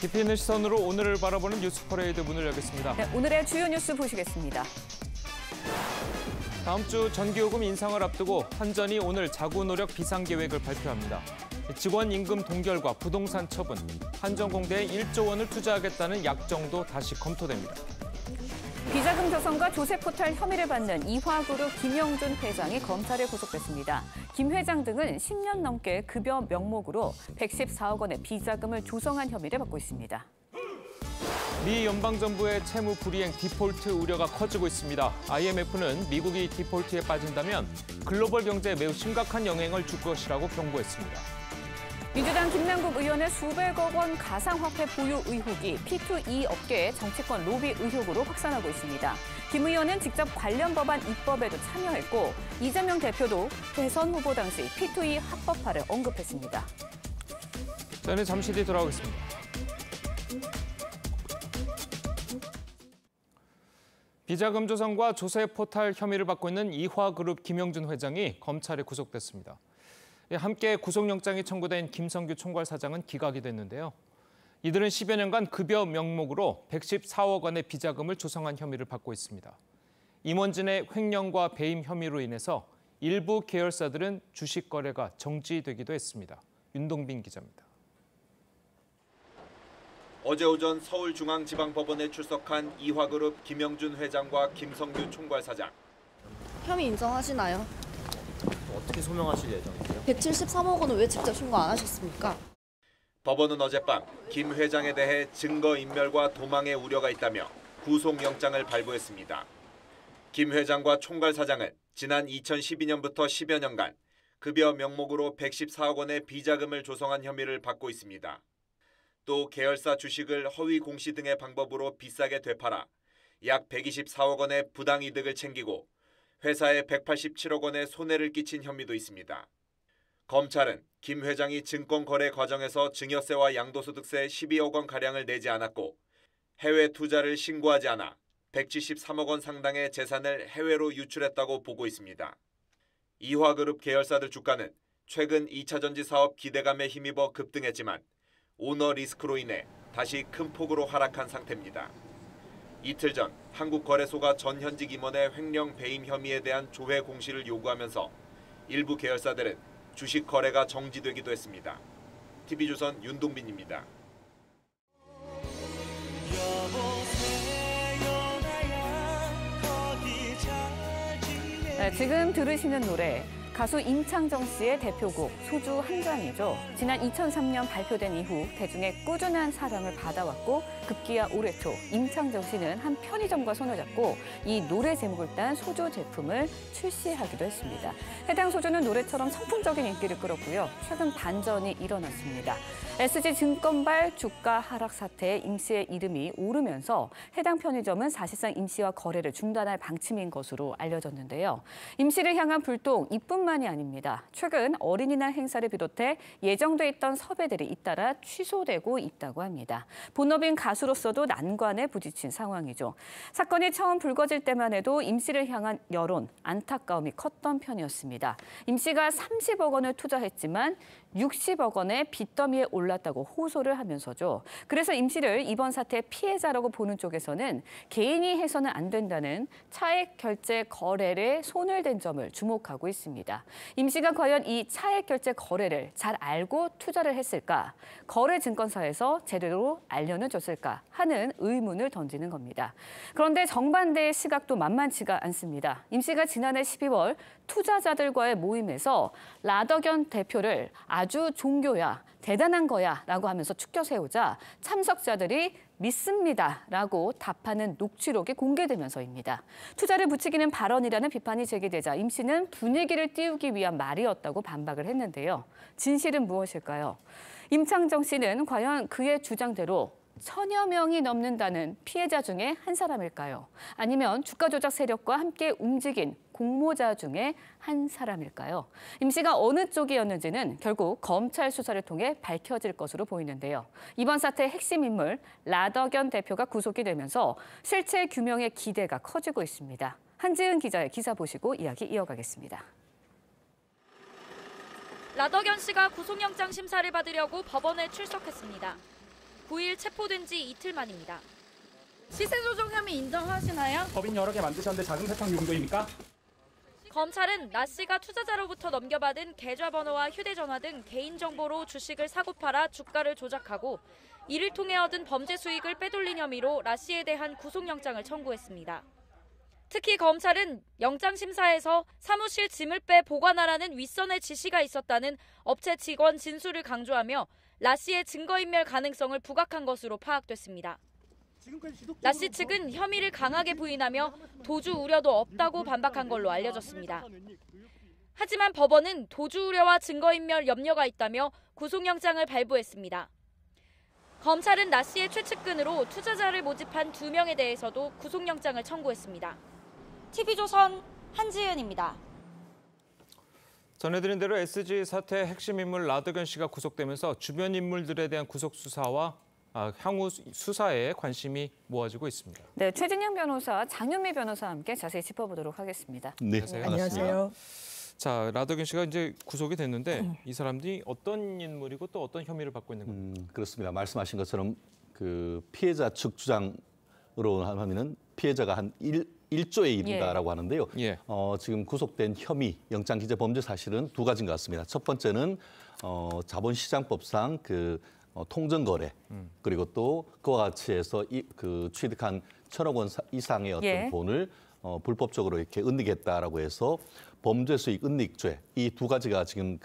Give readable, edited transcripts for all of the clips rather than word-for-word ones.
깊이 있는 시선으로 오늘을 바라보는 뉴스 퍼레이드 문을 열겠습니다. 네, 오늘의 주요 뉴스 보시겠습니다. 다음 주 전기요금 인상을 앞두고 한전이 오늘 자구노력 비상계획을 발표합니다. 직원 임금 동결과 부동산 처분, 한전공대에 1조 원을 투자하겠다는 약정도 다시 검토됩니다. 비자금 조성과 조세 포탈 혐의를 받는 이화그룹 김영준 회장이 검찰에 구속됐습니다. 김 회장 등은 10년 넘게 급여 명목으로 114억 원의 비자금을 조성한 혐의를 받고 있습니다. 미 연방정부의 채무 불이행 디폴트 우려가 커지고 있습니다. IMF는 미국이 디폴트에 빠진다면 글로벌 경제에 매우 심각한 영향을 줄 것이라고 경고했습니다. 민주당 김남국 의원의 수백억 원 가상화폐 보유 의혹이 P2E 업계의 정치권 로비 의혹으로 확산하고 있습니다. 김 의원은 직접 관련 법안 입법에도 참여했고 이재명 대표도 대선 후보 당시 P2E 합법화를 언급했습니다. 저는 잠시 뒤 돌아오겠습니다. 비자금 조성과 조세 포탈 혐의를 받고 있는 이화그룹 김영준 회장이 검찰에 구속됐습니다. 함께 구속영장이 청구된 김성규 총괄사장은 기각이 됐는데요. 이들은 10여 년간 급여 명목으로 114억 원의 비자금을 조성한 혐의를 받고 있습니다. 임원진의 횡령과 배임 혐의로 인해서 일부 계열사들은 주식 거래가 정지되기도 했습니다. 윤동빈 기자입니다. 어제 오전 서울중앙지방법원에 출석한 이화그룹 김영준 회장과 김성규 총괄사장. 혐의 인정하시나요? 어떻게 소명하실 예정이세요? 173억 원은 왜 직접 신고 안 하셨습니까? 법원은 어젯밤 김 회장에 대해 증거인멸과 도망의 우려가 있다며 구속영장을 발부했습니다. 김 회장과 총괄사장은 지난 2012년부터 10여 년간 급여 명목으로 114억 원의 비자금을 조성한 혐의를 받고 있습니다. 또 계열사 주식을 허위 공시 등의 방법으로 비싸게 되팔아 약 124억 원의 부당이득을 챙기고 회사에 187억 원의 손해를 끼친 혐의도 있습니다. 검찰은 김 회장이 증권거래 과정에서 증여세와 양도소득세 12억 원가량을 내지 않았고 해외 투자를 신고하지 않아 173억 원 상당의 재산을 해외로 유출했다고 보고 있습니다. 이화그룹 계열사들 주가는 최근 2차 전지 사업 기대감에 힘입어 급등했지만 오너 리스크로 인해 다시 큰 폭으로 하락한 상태입니다. 이틀 전 한국거래소가 전 현직 임원의 횡령 배임 혐의에 대한 조회 공시를 요구하면서 일부 계열사들은 주식 거래가 정지되기도 했습니다. TV조선 윤동빈입니다. 네, 지금 들으시는 노래 가수 임창정 씨의 대표곡 소주 한 잔이죠. 지난 2003년 발표된 이후 대중의 꾸준한 사랑을 받아왔고 급기야 올해 초 임창정 씨는 한 편의점과 손을 잡고 이 노래 제목을 딴 소주 제품을 출시하기도 했습니다. 해당 소주는 노래처럼 선풍적인 인기를 끌었고요. 최근 반전이 일어났습니다. SG증권발 주가 하락 사태에 임 씨의 이름이 오르면서 해당 편의점은 사실상 임 씨와 거래를 중단할 방침인 것으로 알려졌는데요. 임 씨를 향한 불똥 이뿐만이 아닙니다. 최근 어린이날 행사를 비롯해 예정돼 있던 섭외들이 잇따라 취소되고 있다고 합니다. 본업인 가수로서도 난관에 부딪힌 상황이죠. 사건이 처음 불거질 때만 해도 임 씨를 향한 여론, 안타까움이 컸던 편이었습니다. 임 씨가 30억 원을 투자했지만 60억 원의 빚더미에 올랐다고 호소를 하면서죠. 그래서 임 씨를 이번 사태의 피해자라고 보는 쪽에서는 개인이 해서는 안 된다는 차액 결제 거래에 손을 댄 점을 주목하고 있습니다. 임 씨가 과연 이 차액 결제 거래를 잘 알고 투자를 했을까? 거래증권사에서 제대로 알려는 줬을까? 하는 의문을 던지는 겁니다. 그런데 정반대의 시각도 만만치가 않습니다. 임 씨가 지난해 12월 투자자들과의 모임에서 라더견 대표를 아주 종교야, 대단한 거야 라고 하면서 축켜 세우자 참석자들이 믿습니다 라고 답하는 녹취록이 공개되면서입니다. 투자를 부추기는 발언이라는 비판이 제기되자 임 씨는 분위기를 띄우기 위한 말이었다고 반박을 했는데요. 진실은 무엇일까요? 임창정 씨는 과연 그의 주장대로 1000여 명이 넘는다는 피해자 중에 한 사람일까요? 아니면 주가 조작 세력과 함께 움직인 공모자 중에 한 사람일까요? 임 씨가 어느 쪽이었는지는 결국 검찰 수사를 통해 밝혀질 것으로 보이는데요. 이번 사태의 핵심 인물 라더견 대표가 구속이 되면서 실체 규명의 기대가 커지고 있습니다. 한지은 기자의 기사 보시고 이야기 이어가겠습니다. 라더견 씨가 구속영장 심사를 받으려고 법원에 출석했습니다. 9일 체포된 지 이틀 만입니다. 시세 조정 혐의 인정하시나요? 법인 여러 개 만드셨는데 자금 세탁 용도입니까? 검찰은 라 씨가 투자자로부터 넘겨받은 계좌번호와 휴대전화 등 개인정보로 주식을 사고 팔아 주가를 조작하고 이를 통해 얻은 범죄 수익을 빼돌린 혐의로 라 씨에 대한 구속영장을 청구했습니다. 특히 검찰은 영장심사에서 사무실 짐을 빼 보관하라는 윗선의 지시가 있었다는 업체 직원 진술을 강조하며 라 씨의 증거인멸 가능성을 부각한 것으로 파악됐습니다. 라 씨 측은 혐의를 강하게 부인하며 도주 우려도 없다고 반박한 걸로 알려졌습니다. 하지만 법원은 도주 우려와 증거인멸 염려가 있다며 구속영장을 발부했습니다. 검찰은 라 씨의 최측근으로 투자자를 모집한 2명에 대해서도 구속영장을 청구했습니다. TV조선 한지은입니다. 전해드린 대로 SG 사태의 핵심 인물 라더견 씨가 구속되면서 주변 인물들에 대한 구속 수사와 향후 수사에 관심이 모아지고 있습니다. 네, 최진영 변호사, 장윤미 변호사와 함께 자세히 짚어보도록 하겠습니다. 네, 안녕하세요. 자, 라더견 씨가 이제 구속이 됐는데 이 사람들이 어떤 인물이고 또 어떤 혐의를 받고 있는 겁니까? 그렇습니다. 말씀하신 것처럼 그 피해자 측 주장으로 하면은 피해자가 한 1조에 이른다라고 하는데요. 예. 지금 구속된 혐의, 영장 기재 범죄 사실은 두 가지인 것 같습니다. 첫 번째는 자본시장법상 통정거래 그리고 또 그와 같이 해서 취득한 1,000억 원 이상의 어떤 돈을 불법적으로 이렇게 은닉했다라고 해서 범죄 수익 은닉죄 이 두 가지가 지금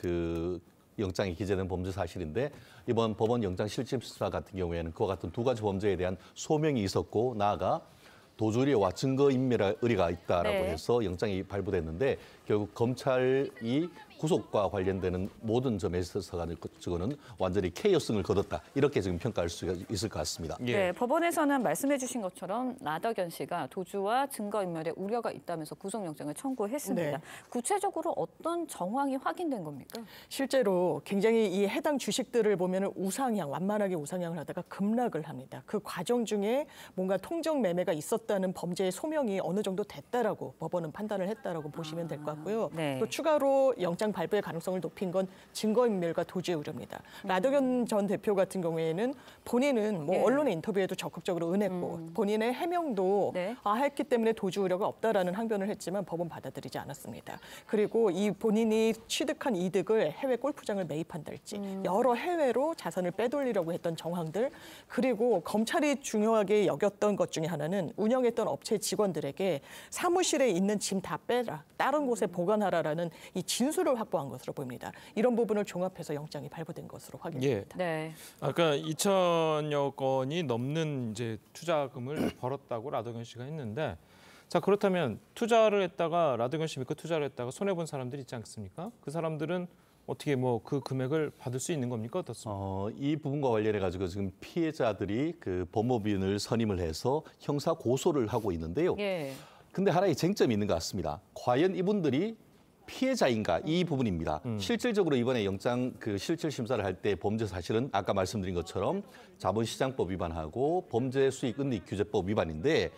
영장에 기재된 범죄 사실인데 이번 법원 영장 실질 수사 같은 경우에는 그와 같은 두 가지 범죄에 대한 소명이 있었고 나아가 도주의뢰와 증거인멸 의뢰가 있다라고 해서 영장이 발부됐는데 결국 검찰이 구속과 관련되는 모든 점에 있어서는 완전히 케이오스를 거뒀다. 이렇게 지금 평가할 수 있을 것 같습니다. 네, 법원에서는 말씀해 주신 것처럼 라더견 씨가 도주와 증거인멸에 우려가 있다면서 구속영장을 청구했습니다. 네. 구체적으로 어떤 정황이 확인된 겁니까? 실제로 굉장히 이 해당 주식들을 보면 완만하게 우상향을 하다가 급락을 합니다. 그 과정 중에 뭔가 통정 매매가 있었다는 범죄의 소명이 어느 정도 됐다라고 법원은 판단을 했다라고 보시면 될 것 같고요. 네. 또 추가로 영장 발부의 가능성을 높인 건 증거인멸과 도주의 우려입니다. 라더견 전 대표 같은 경우에는 본인은 언론의 인터뷰에도 적극적으로 응했고 본인의 해명도 했기 때문에 도주 우려가 없다라는 항변을 했지만 법원 받아들이지 않았습니다. 그리고 이 본인이 취득한 이득을 해외 골프장을 매입한달지 여러 해외로 자산을 빼돌리려고 했던 정황들 그리고 검찰이 중요하게 여겼던 것 중에 하나는 운영했던 업체 직원들에게 사무실에 있는 짐 다 빼라, 다른 곳에 보관하라라는 이 진술을 확보한 것으로 보입니다. 이런 부분을 종합해서 영장이 발부된 것으로 확인됩니다. 네. 아까 2천여 건이 넘는 이제 투자금을 벌었다고 라더견 씨가 했는데, 자 그렇다면 투자를 했다가 라더견 씨 믿고 투자를 했다가 손해 본 사람들이 있지 않습니까? 그 사람들은 어떻게 그 금액을 받을 수 있는 겁니까? 어떻습니까? 이 부분과 관련해 가지고 지금 피해자들이 법무부인을 선임을 해서 형사 고소를 하고 있는데요. 근데 하나의 쟁점이 있는 것 같습니다. 과연 이분들이 피해자인가 이 부분입니다. 실질적으로 이번에 영장 실질 심사를 할 때 범죄 사실은 아까 말씀드린 것처럼 자본시장법 위반하고 범죄 수익 은닉 규제법 위반인데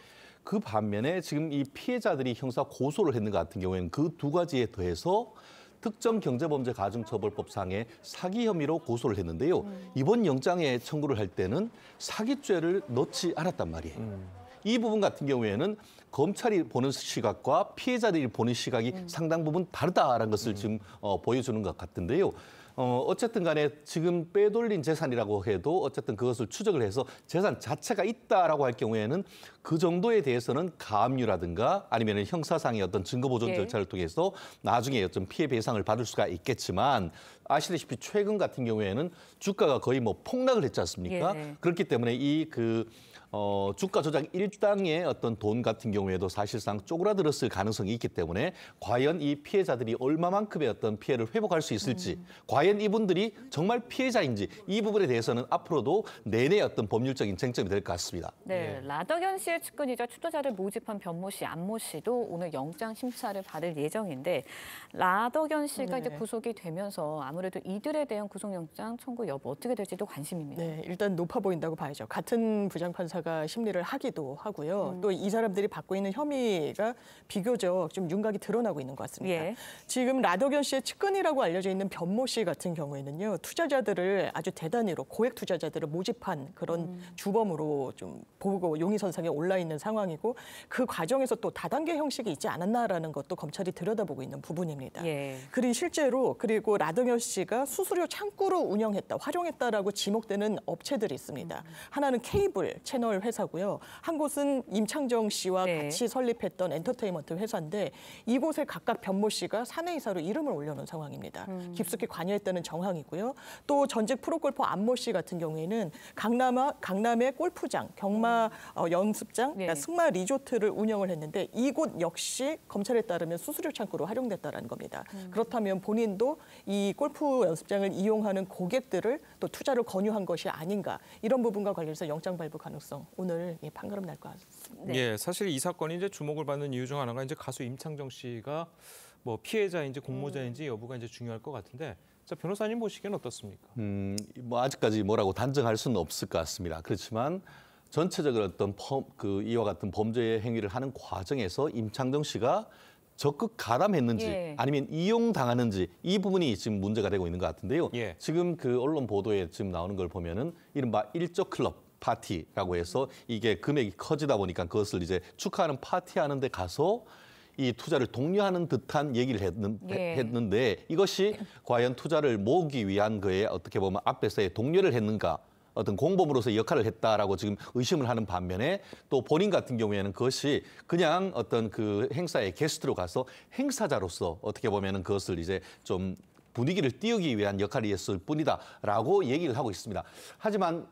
그 반면에 지금 이 피해자들이 형사 고소를 했는 것 같은 경우에는 그 두 가지에 더해서 특정 경제범죄가중처벌법상의 사기 혐의로 고소를 했는데요. 이번 영장에 청구를 할 때는 사기죄를 넣지 않았단 말이에요. 이 부분 같은 경우에는 검찰이 보는 시각과 피해자들이 보는 시각이 상당 부분 다르다라는 것을 지금 보여주는 것 같은데요. 어쨌든 간에 지금 빼돌린 재산이라고 해도 어쨌든 그것을 추적을 해서 재산 자체가 있다라고 할 경우에는 그 정도에 대해서는 가압류라든가 아니면 형사상의 어떤 증거보존 절차를 통해서 나중에 어떤 피해 배상을 받을 수가 있겠지만 아시다시피 최근 같은 경우에는 주가가 거의 폭락을 했지 않습니까? 그렇기 때문에 주가 조작 일당의 어떤 돈 같은 경우에도 사실상 쪼그라들었을 가능성이 있기 때문에 과연 이 피해자들이 얼마만큼의 어떤 피해를 회복할 수 있을지, 과연 이분들이 정말 피해자인지 이 부분에 대해서는 앞으로도 내내 어떤 법률적인 쟁점이 될 것 같습니다. 네, 라더견 씨의 측근이자 투자자를 모집한 변모 씨, 안모 씨도 오늘 영장 심사를 받을 예정인데 라더견 씨가 이제 구속이 되면서 아무래도 이들에 대한 구속영장 청구 여부 어떻게 될지도 관심입니다. 네, 일단 높아 보인다고 봐야죠. 같은 부장판사 검사가 심리를 하기도 하고요. 또 이 사람들이 받고 있는 혐의가 비교적 좀 윤곽이 드러나고 있는 것 같습니다. 예. 지금 라더견 씨의 측근이라고 알려져 있는 변모 씨 같은 경우에는요. 투자자들을 아주 대단위로 고액 투자자들을 모집한 그런 주범으로 좀 보고 용의선상에 올라 있는 상황이고 그 과정에서 또 다단계 형식이 있지 않았나라는 것도 검찰이 들여다보고 있는 부분입니다. 예. 그리고 라더견 씨가 수수료 창구로 운영했다, 활용했다라고 지목되는 업체들이 있습니다. 하나는 케이블 채널 회사고요. 한 곳은 임창정 씨와 같이 설립했던 엔터테인먼트 회사인데 이곳에 각각 변모 씨가 사내이사로 이름을 올려놓은 상황입니다. 깊숙이 관여했다는 정황이고요. 또 전직 프로골퍼 안모 씨 같은 경우에는 강남의 골프장, 경마 연습장, 그러니까 승마 리조트를 운영을 했는데 이곳 역시 검찰에 따르면 수수료 창구로 활용됐다는 겁니다. 그렇다면 본인도 이 골프 연습장을 이용하는 고객들을 또 투자를 권유한 것이 아닌가 이런 부분과 관련해서 영장 발부 가능성 오늘 판가름 날 것 같습니다. 네. 예, 사실 이 사건이 이제 주목을 받는 이유 중 하나가 이제 가수 임창정 씨가 뭐 피해자인지 공모자인지 여부가 이제 중요할 것 같은데, 자 변호사님 보시기엔 어떻습니까? 뭐 아직까지 뭐라고 단정할 수는 없을 것 같습니다. 그렇지만 전체적으로 어떤 이와 같은 범죄 행위를 하는 과정에서 임창정 씨가 적극 가담했는지 아니면 이용당하는지 이 부분이 지금 문제가 되고 있는 것 같은데요. 지금 그 언론 보도에 지금 나오는 걸 보면은 이른바 일조 클럽 파티라고 해서 이게 금액이 커지다 보니까 그것을 이제 축하하는 파티하는 데 가서 이 투자를 독려하는 듯한 얘기를 했는데 이것이 과연 투자를 모으기 위한 거에 어떻게 보면 앞에서의 독려를 했는가, 어떤 공범으로서 역할을 했다라고 지금 의심을 하는 반면에 또 본인 같은 경우에는 그것이 그냥 어떤 그 행사의 게스트로 가서 행사자로서 어떻게 보면은 그것을 이제 좀 분위기를 띄우기 위한 역할이었을 뿐이다라고 얘기를 하고 있습니다. 하지만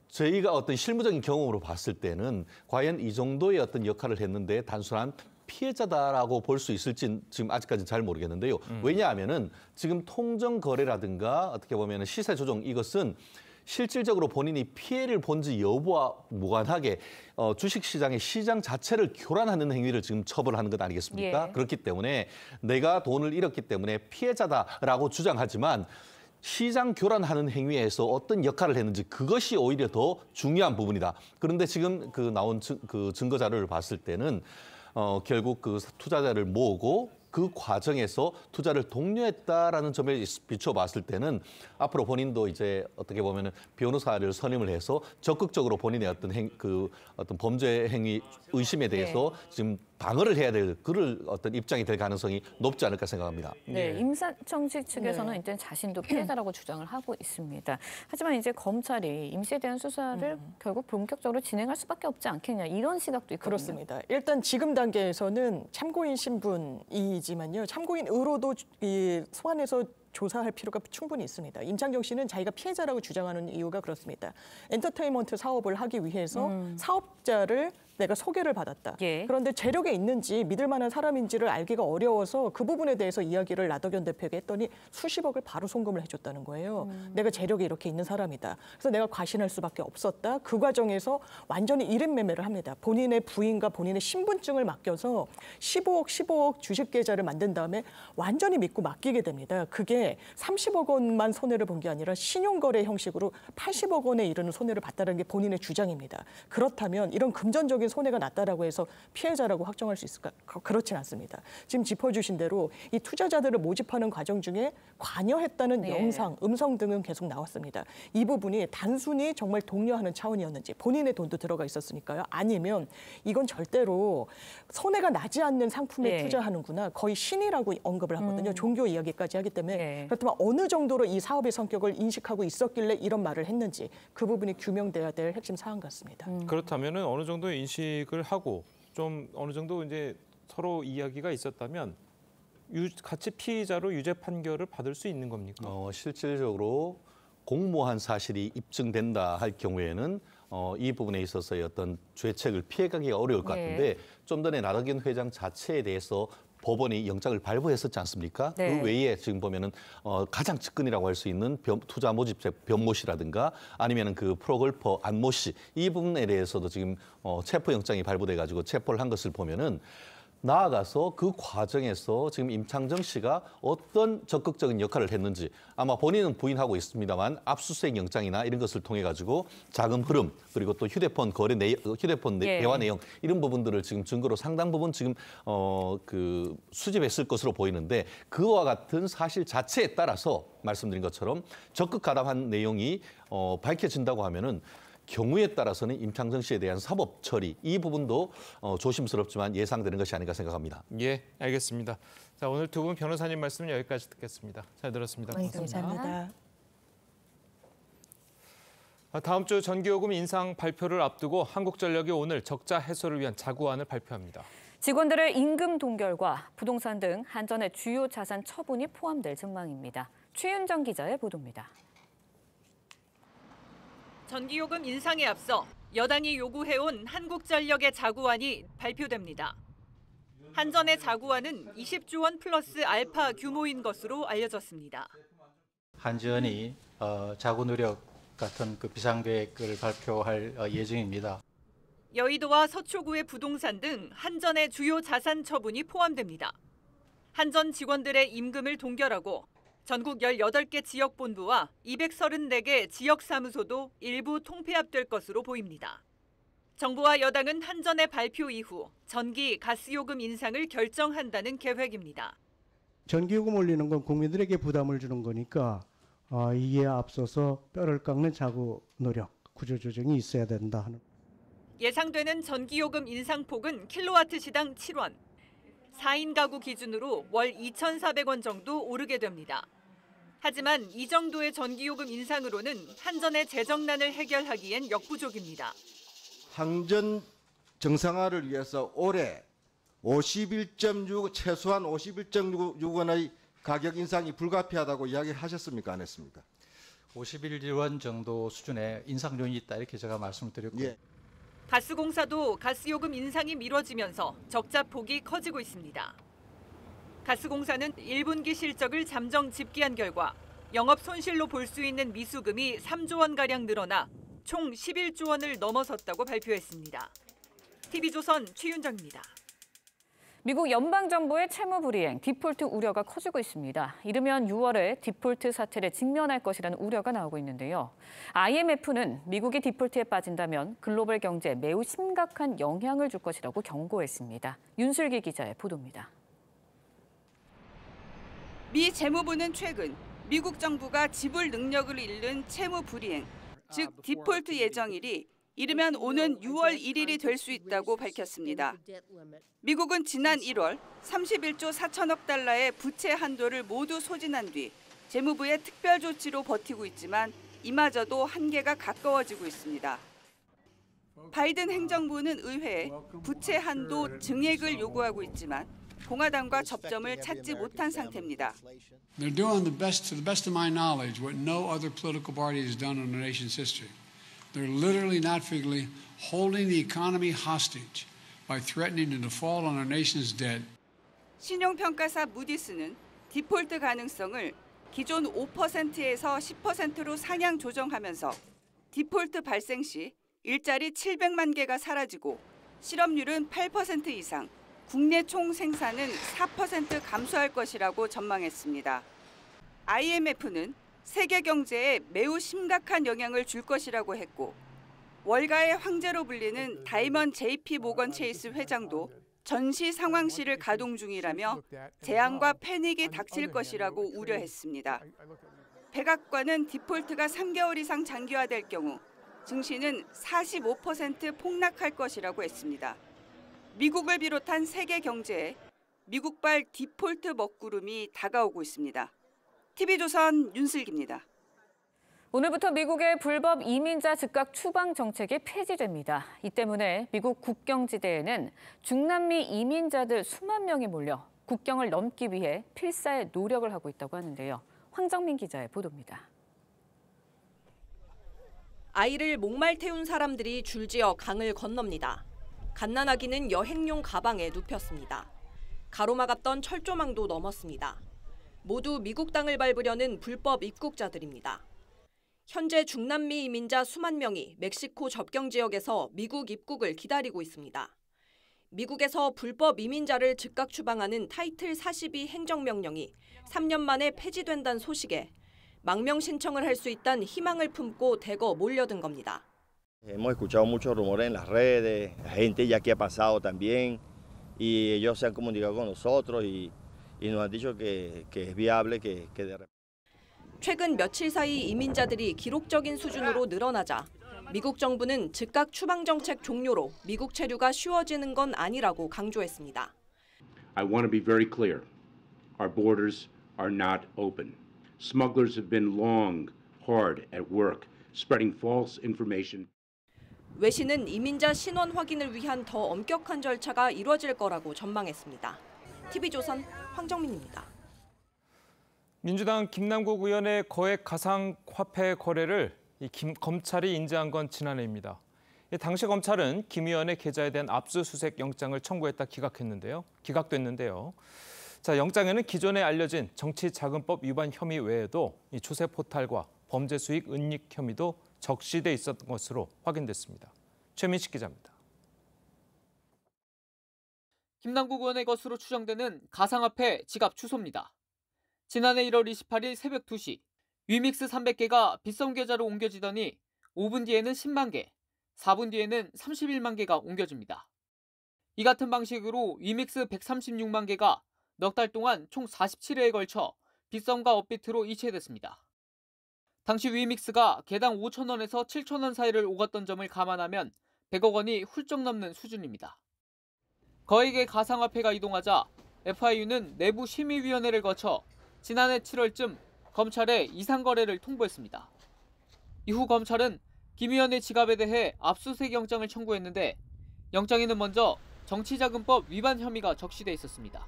저희가 어떤 실무적인 경험으로 봤을 때는 과연 이 정도의 어떤 역할을 했는데 단순한 피해자다라고 볼 수 있을지 지금 아직까지는 잘 모르겠는데요. 왜냐하면은 지금 통정 거래라든가 어떻게 보면은 시세 조정 이것은 실질적으로 본인이 피해를 본지 여부와 무관하게 주식시장의 시장 자체를 교란하는 행위를 지금 처벌하는 것 아니겠습니까? 그렇기 때문에 내가 돈을 잃었기 때문에 피해자다라고 주장하지만 시장 교란하는 행위에서 어떤 역할을 했는지 그것이 오히려 더 중요한 부분이다. 그런데 지금 그 나온 그 증거 자료를 봤을 때는 결국 그 투자자를 모으고 그 과정에서 투자를 독려했다라는 점에 비춰봤을 때는 앞으로 본인도 이제 어떻게 보면은 변호사를 선임을 해서 적극적으로 본인의 어떤 범죄 행위 의심에 대해서 지금 방어를 해야 될 그럴 어떤 입장이 될 가능성이 높지 않을까 생각합니다. 네, 임창정 씨 측에서는 이제 자신도 피해자라고 주장을 하고 있습니다. 하지만 이제 검찰이 임 씨에 대한 수사를 결국 본격적으로 진행할 수밖에 없지 않겠냐 이런 시각도 있거든요. 그렇습니다. 일단 지금 단계에서는 참고인 신분이지만요. 참고인으로도 소환해서 조사할 필요가 충분히 있습니다. 임창정 씨는 자기가 피해자라고 주장하는 이유가 그렇습니다. 엔터테인먼트 사업을 하기 위해서 사업자를 내가 소개를 받았다. 그런데 재력이 있는지 믿을 만한 사람인지를 알기가 어려워서 그 부분에 대해서 이야기를 라더견 대표에게 했더니 수십억을 바로 송금을 해줬다는 거예요. 내가 재력이 이렇게 있는 사람이다. 그래서 내가 과신할 수밖에 없었다. 그 과정에서 완전히 이름 매매를 합니다. 본인의 부인과 본인의 신분증을 맡겨서 15억 주식 계좌를 만든 다음에 완전히 믿고 맡기게 됩니다. 그게 30억 원만 손해를 본 게 아니라 신용거래 형식으로 80억 원에 이르는 손해를 봤다는 게 본인의 주장입니다. 그렇다면 이런 금전적인 손해가 났다라고 해서 피해자라고 확정할 수 있을까? 그렇진 않습니다. 지금 짚어주신 대로 이 투자자들을 모집하는 과정 중에 관여했다는 영상, 음성 등은 계속 나왔습니다. 이 부분이 단순히 정말 독려하는 차원이었는지 본인의 돈도 들어가 있었으니까요. 아니면 이건 절대로 손해가 나지 않는 상품에 투자하는구나. 거의 신이라고 언급을 하거든요. 종교 이야기까지 하기 때문에 그렇다면 어느 정도로 이 사업의 성격을 인식하고 있었길래 이런 말을 했는지 그 부분이 규명돼야 될 핵심 사안 같습니다. 그렇다면은 어느 정도 인식을 하고 좀 어느 정도 이제 서로 이야기가 있었다면 같이 피의자로 유죄 판결을 받을 수 있는 겁니까? 실질적으로 공모한 사실이 입증된다 할 경우에는 이 부분에 있어서의 어떤 죄책을 피해가기가 어려울 것 같은데 좀 전에 라더견 회장 자체에 대해서 법원이 영장을 발부했었지 않습니까? 그 외에 지금 보면은 가장 측근이라고 할 수 있는 투자 모집자 변모 씨라든가 아니면은 그 프로골퍼 안모 씨 이 부분에 대해서도 지금 체포 영장이 발부돼 가지고 체포를 한 것을 보면은 나아가서 그 과정에서 지금 임창정 씨가 어떤 적극적인 역할을 했는지 아마 본인은 부인하고 있습니다만 압수수색 영장이나 이런 것을 통해 가지고 자금 흐름 그리고 또 휴대폰 거래 휴대폰 대화 내용 이런 부분들을 지금 증거로 상당 부분 지금 수집했을 것으로 보이는데 그와 같은 사실 자체에 따라서 말씀드린 것처럼 적극 가담한 내용이 밝혀진다고 하면은 경우에 따라서는 임창정 씨에 대한 사법 처리 이 부분도 조심스럽지만 예상되는 것이 아닌가 생각합니다. 예, 알겠습니다. 자, 오늘 두 분 변호사님 말씀은 여기까지 듣겠습니다. 잘 들었습니다. 감사합니다. 다음 주 전기요금 인상 발표를 앞두고 한국전력이 오늘 적자 해소를 위한 자구안을 발표합니다. 직원들의 임금 동결과 부동산 등 한전의 주요 자산 처분이 포함될 전망입니다. 최윤정 기자의 보도입니다. 전기요금 인상에 앞서 여당이 요구해온 한국전력의 자구안이 발표됩니다. 한전의 자구안은 20조 원 플러스 알파 규모인 것으로 알려졌습니다. 한전이 자구 노력 같은 비상계획을 발표할 예정입니다. 여의도와 서초구의 부동산 등 한전의 주요 자산 처분이 포함됩니다. 한전 직원들의 임금을 동결하고 전국 18개 지역본부와 234개 지역사무소도 일부 통폐합될 것으로 보입니다. 정부와 여당은 한전의 발표 이후 전기, 가스요금 인상을 결정한다는 계획입니다. 전기요금 올리는 건 국민들에게 부담을 주는 거니까 이에 앞서서 뼈를 깎는 자구 노력, 구조조정이 있어야 된다 하는. 예상되는 전기요금 인상폭은 킬로와트 시당 7원. 4인 가구 기준으로 월 2,400원 정도 오르게 됩니다. 하지만 이 정도의 전기요금 인상으로는 한전의 재정난을 해결하기엔 역부족입니다. 항전 정상화를 위해서 올해 51.6 최소한 51.6원의 가격 인상이 불가피하다고 이야기하셨습니까? 안 했습니까? 51원 정도 수준의 인상 요인이 있다 이렇게 제가 말씀을 드렸고요. 예. 가스공사도 가스요금 인상이 미뤄지면서 적자 폭이 커지고 있습니다. 가스공사는 1분기 실적을 잠정 집계한 결과 영업 손실로 볼 수 있는 미수금이 3조 원가량 늘어나 총 11조 원을 넘어섰다고 발표했습니다. TV조선 최윤정입니다. 미국 연방정부의 채무 불이행, 디폴트 우려가 커지고 있습니다. 이르면 6월에 디폴트 사태를 직면할 것이라는 우려가 나오고 있는데요. IMF는 미국이 디폴트에 빠진다면 글로벌 경제에 매우 심각한 영향을 줄 것이라고 경고했습니다. 윤슬기 기자의 보도입니다. 미 재무부는 최근 미국 정부가 지불 능력을 잃는 채무 불이행, 즉 디폴트 예정일이 이르면 오는 6월 1일이 될 수 있다고 밝혔습니다. 미국은 지난 1월 31조 4천억 달러의 부채 한도를 모두 소진한 뒤 재무부의 특별 조치로 버티고 있지만 이마저도 한계가 가까워지고 있습니다. 바이든 행정부는 의회에 부채 한도 증액을 요구하고 있지만 공화당과 접점을 찾지 못한 상태입니다. They're doing the best, to the best of my knowledge, what no other political party has done in our nation's history. They're literally, not figuratively, holding the economy hostage by threatening to default on our nation's debt. 신용평가사 무디스는 디폴트 가능성을 기존 5%에서 10%로 상향 조정하면서 디폴트 발생 시 일자리 700만 개가 사라지고 실업률은 8% 이상, 국내 총 생산은 4% 감소할 것이라고 전망했습니다. IMF는 세계 경제에 매우 심각한 영향을 줄 것이라고 했고 월가의 황제로 불리는 다이먼 JP 모건 체이스 회장도 전시 상황실을 가동 중이라며 재앙과 패닉이 닥칠 것이라고 우려했습니다. 백악관은 디폴트가 3개월 이상 장기화될 경우 증시는 45% 폭락할 것이라고 했습니다. 미국을 비롯한 세계 경제에 미국발 디폴트 먹구름이 다가오고 있습니다. TV조선 윤슬기입니다. 오늘부터 미국의 불법 이민자 즉각 추방 정책이 폐지됩니다. 이 때문에 미국 국경지대에는 중남미 이민자들 수만 명이 몰려 국경을 넘기 위해 필사의 노력을 하고 있다고 하는데요. 황정민 기자의 보도입니다. 아이를 목말 태운 사람들이 줄지어 강을 건넙니다. 갓난아기는 여행용 가방에 눕혔습니다. 가로막았던 철조망도 넘었습니다. 모두 미국 땅을 밟으려는 불법 입국자들입니다. 현재 중남미 이민자 수만 명이 멕시코 접경 지역에서 미국 입국을 기다리고 있습니다. 미국에서 불법 이민자를 즉각 추방하는 타이틀 42 행정명령이 3년 만에 폐지된다는 소식에 망명 신청을 할 수 있다는 희망을 품고 대거 몰려든 겁니다. Hemos escuchado muchos rumores en las redes, la gente ya que ha pasado también y ellos se han comunicado con nosotros y nos han dicho que es viable que de repente. 최근 며칠 사이 이민자들이 기록적인 수준으로 늘어나자 미국 정부는 즉각 추방 정책 종료로 미국 체류가 쉬워지는 건 아니라고 강조했습니다. I want to be very clear. Our borders are not open. Smugglers have been long, hard at work, spreading false information. 외신은 이민자 신원 확인을 위한 더 엄격한 절차가 이뤄질 거라고 전망했습니다. TV조선 황정민입니다. 민주당 김남국 의원의 거액 가상화폐 거래를 검찰이 인지한 건 지난해입니다. 당시 검찰은 김 의원의 계좌에 대한 압수수색 영장을 청구했다 기각됐는데요. 자, 영장에는 기존에 알려진 정치자금법 위반 혐의 외에도 이 조세 포탈과 범죄 수익 은닉 혐의도 적시돼 있었던 것으로 확인됐습니다. 최민식 기자입니다. 김남국 의원의 것으로 추정되는 가상화폐 지갑 주소입니다. 지난해 1월 28일 새벽 2시 위믹스 300개가 빗썸 계좌로 옮겨지더니 5분 뒤에는 10만 개, 4분 뒤에는 31만 개가 옮겨집니다. 이 같은 방식으로 위믹스 136만 개가 넉 달 동안 총 47회에 걸쳐 빗썸과 업비트로 이체됐습니다. 당시 위믹스가 개당 5,000원에서 7,000원 사이를 오갔던 점을 감안하면 100억 원이 훌쩍 넘는 수준입니다. 거액의 가상화폐가 이동하자 FIU는 내부 심의위원회를 거쳐 지난해 7월쯤 검찰에 이상 거래를 통보했습니다. 이후 검찰은 김 의원의 지갑에 대해 압수수색 영장을 청구했는데 영장에는 먼저 정치자금법 위반 혐의가 적시돼 있었습니다.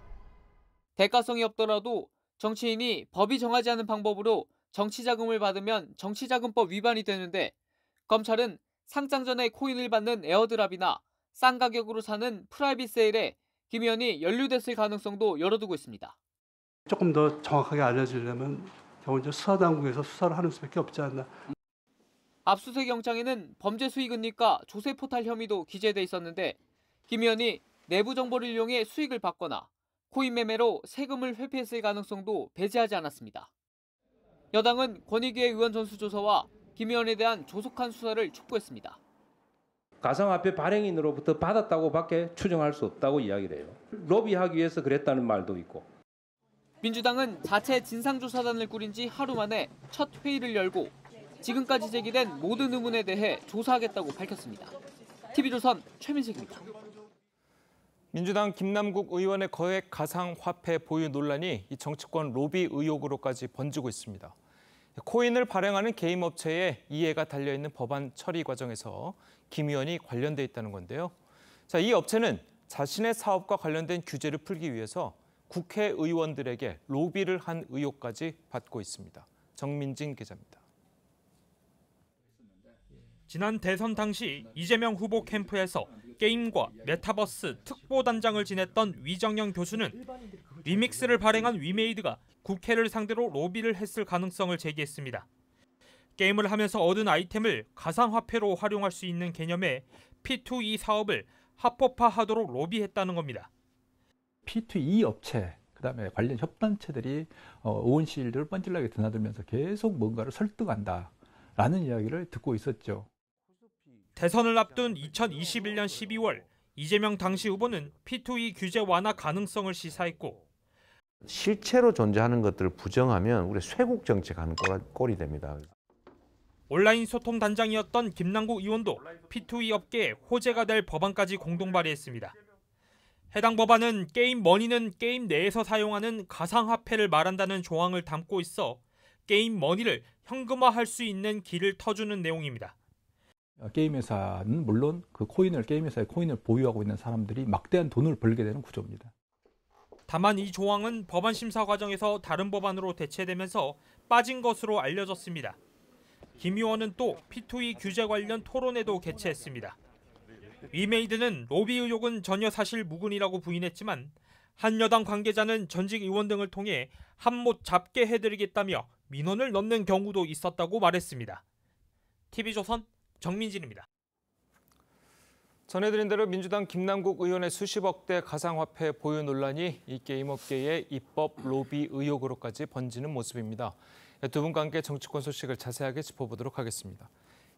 대가성이 없더라도 정치인이 법이 정하지 않은 방법으로 정치자금을 받으면 정치자금법 위반이 되는데 검찰은 상장 전에 코인을 받는 에어드랍이나 싼 가격으로 사는 프라이빗 세일에 김 의원이 연루됐을 가능성도 열어두고 있습니다. 조금 더 정확하게 알려지려면 경호처 수사당국에서 수사를 하는 수밖에 없지 않나. 압수수색 영장에는 범죄 수익 은닉과 조세 포탈 혐의도 기재돼 있었는데 김 의원이 내부 정보를 이용해 수익을 받거나 코인 매매로 세금을 회피했을 가능성도 배제하지 않았습니다. 여당은 권익위의 의원 전수조사와 김 의원에 대한 조속한 수사를 촉구했습니다. 가상화폐 발행인으로부터 받았다고밖에 추정할 수 없다고 이야기를 해요. 로비하기 위해서 그랬다는 말도 있고. 민주당은 자체 진상조사단을 꾸린 지 하루 만에 첫 회의를 열고 지금까지 제기된 모든 의문에 대해 조사하겠다고 밝혔습니다. TV조선 최민식입니다. 민주당 김남국 의원의 거액 가상화폐 보유 논란이 이 정치권 로비 의혹으로까지 번지고 있습니다. 코인을 발행하는 게임 업체에 이해가 달려있는 법안 처리 과정에서 김 의원이 관련돼 있다는 건데요. 자, 이 업체는 자신의 사업과 관련된 규제를 풀기 위해서 국회의원들에게 로비를 한 의혹까지 받고 있습니다. 정민진 기자입니다. 지난 대선 당시 이재명 후보 캠프에서 게임과 메타버스 특보단장을 지냈던 위정영 교수는 위믹스를 발행한 위메이드가 국회를 상대로 로비를 했을 가능성을 제기했습니다. 게임을 하면서 얻은 아이템을 가상화폐로 활용할 수 있는 개념의 P2E 사업을 합법화하도록 로비했다는 겁니다. P2E 업체, 그다음에 관련 협단체들이 의원실들을 뻔질나게 드나들면서 계속 뭔가를 설득한다라는 이야기를 듣고 있었죠. 대선을 앞둔 2021년 12월 이재명 당시 후보는 P2E 규제 완화 가능성을 시사했고 실체로 존재하는 것들을 부정하면 우리 쇄국 정책하는 꼴이 됩니다. 온라인 소통 단장이었던 김남국 의원도 P2E 업계에 호재가 될 법안까지 공동 발의했습니다. 해당 법안은 게임 머니는 게임 내에서 사용하는 가상화폐를 말한다는 조항을 담고 있어 게임 머니를 현금화할 수 있는 길을 터주는 내용입니다. 게임 회사는 물론 그 게임 회사의 코인을 보유하고 있는 사람들이 막대한 돈을 벌게 되는 구조입니다. 다만 이 조항은 법안 심사 과정에서 다른 법안으로 대체되면서 빠진 것으로 알려졌습니다. 김 의원은 또 P2E 규제 관련 토론회도 개최했습니다. 위메이드는 로비 의혹은 전혀 사실 무근이라고 부인했지만 한 여당 관계자는 전직 의원 등을 통해 한못 잡게 해드리겠다며 민원을 넣는 경우도 있었다고 말했습니다. TV조선 정민진입니다. 전해드린 대로 민주당 김남국 의원의 수십억대 가상화폐 보유 논란이 이 게임업계의 입법 로비 의혹으로까지 번지는 모습입니다. 두 분과 함께 정치권 소식을 자세하게 짚어보도록 하겠습니다.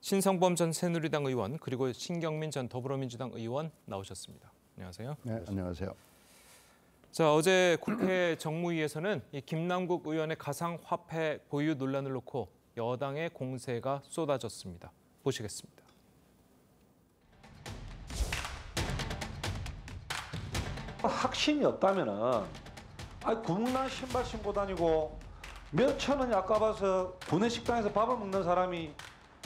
신성범 전 새누리당 의원 그리고 신경민 전 더불어민주당 의원 나오셨습니다. 안녕하세요. 네, 안녕하세요. 자, 어제 국회 정무위에서는 이 김남국 의원의 가상화폐 보유 논란을 놓고 여당의 공세가 쏟아졌습니다. 보시겠습니다. 확신이 없다면은 구멍난 신발 신고 다니고 몇천 원이 아까봐서 구내 식당에서 밥을 먹는 사람이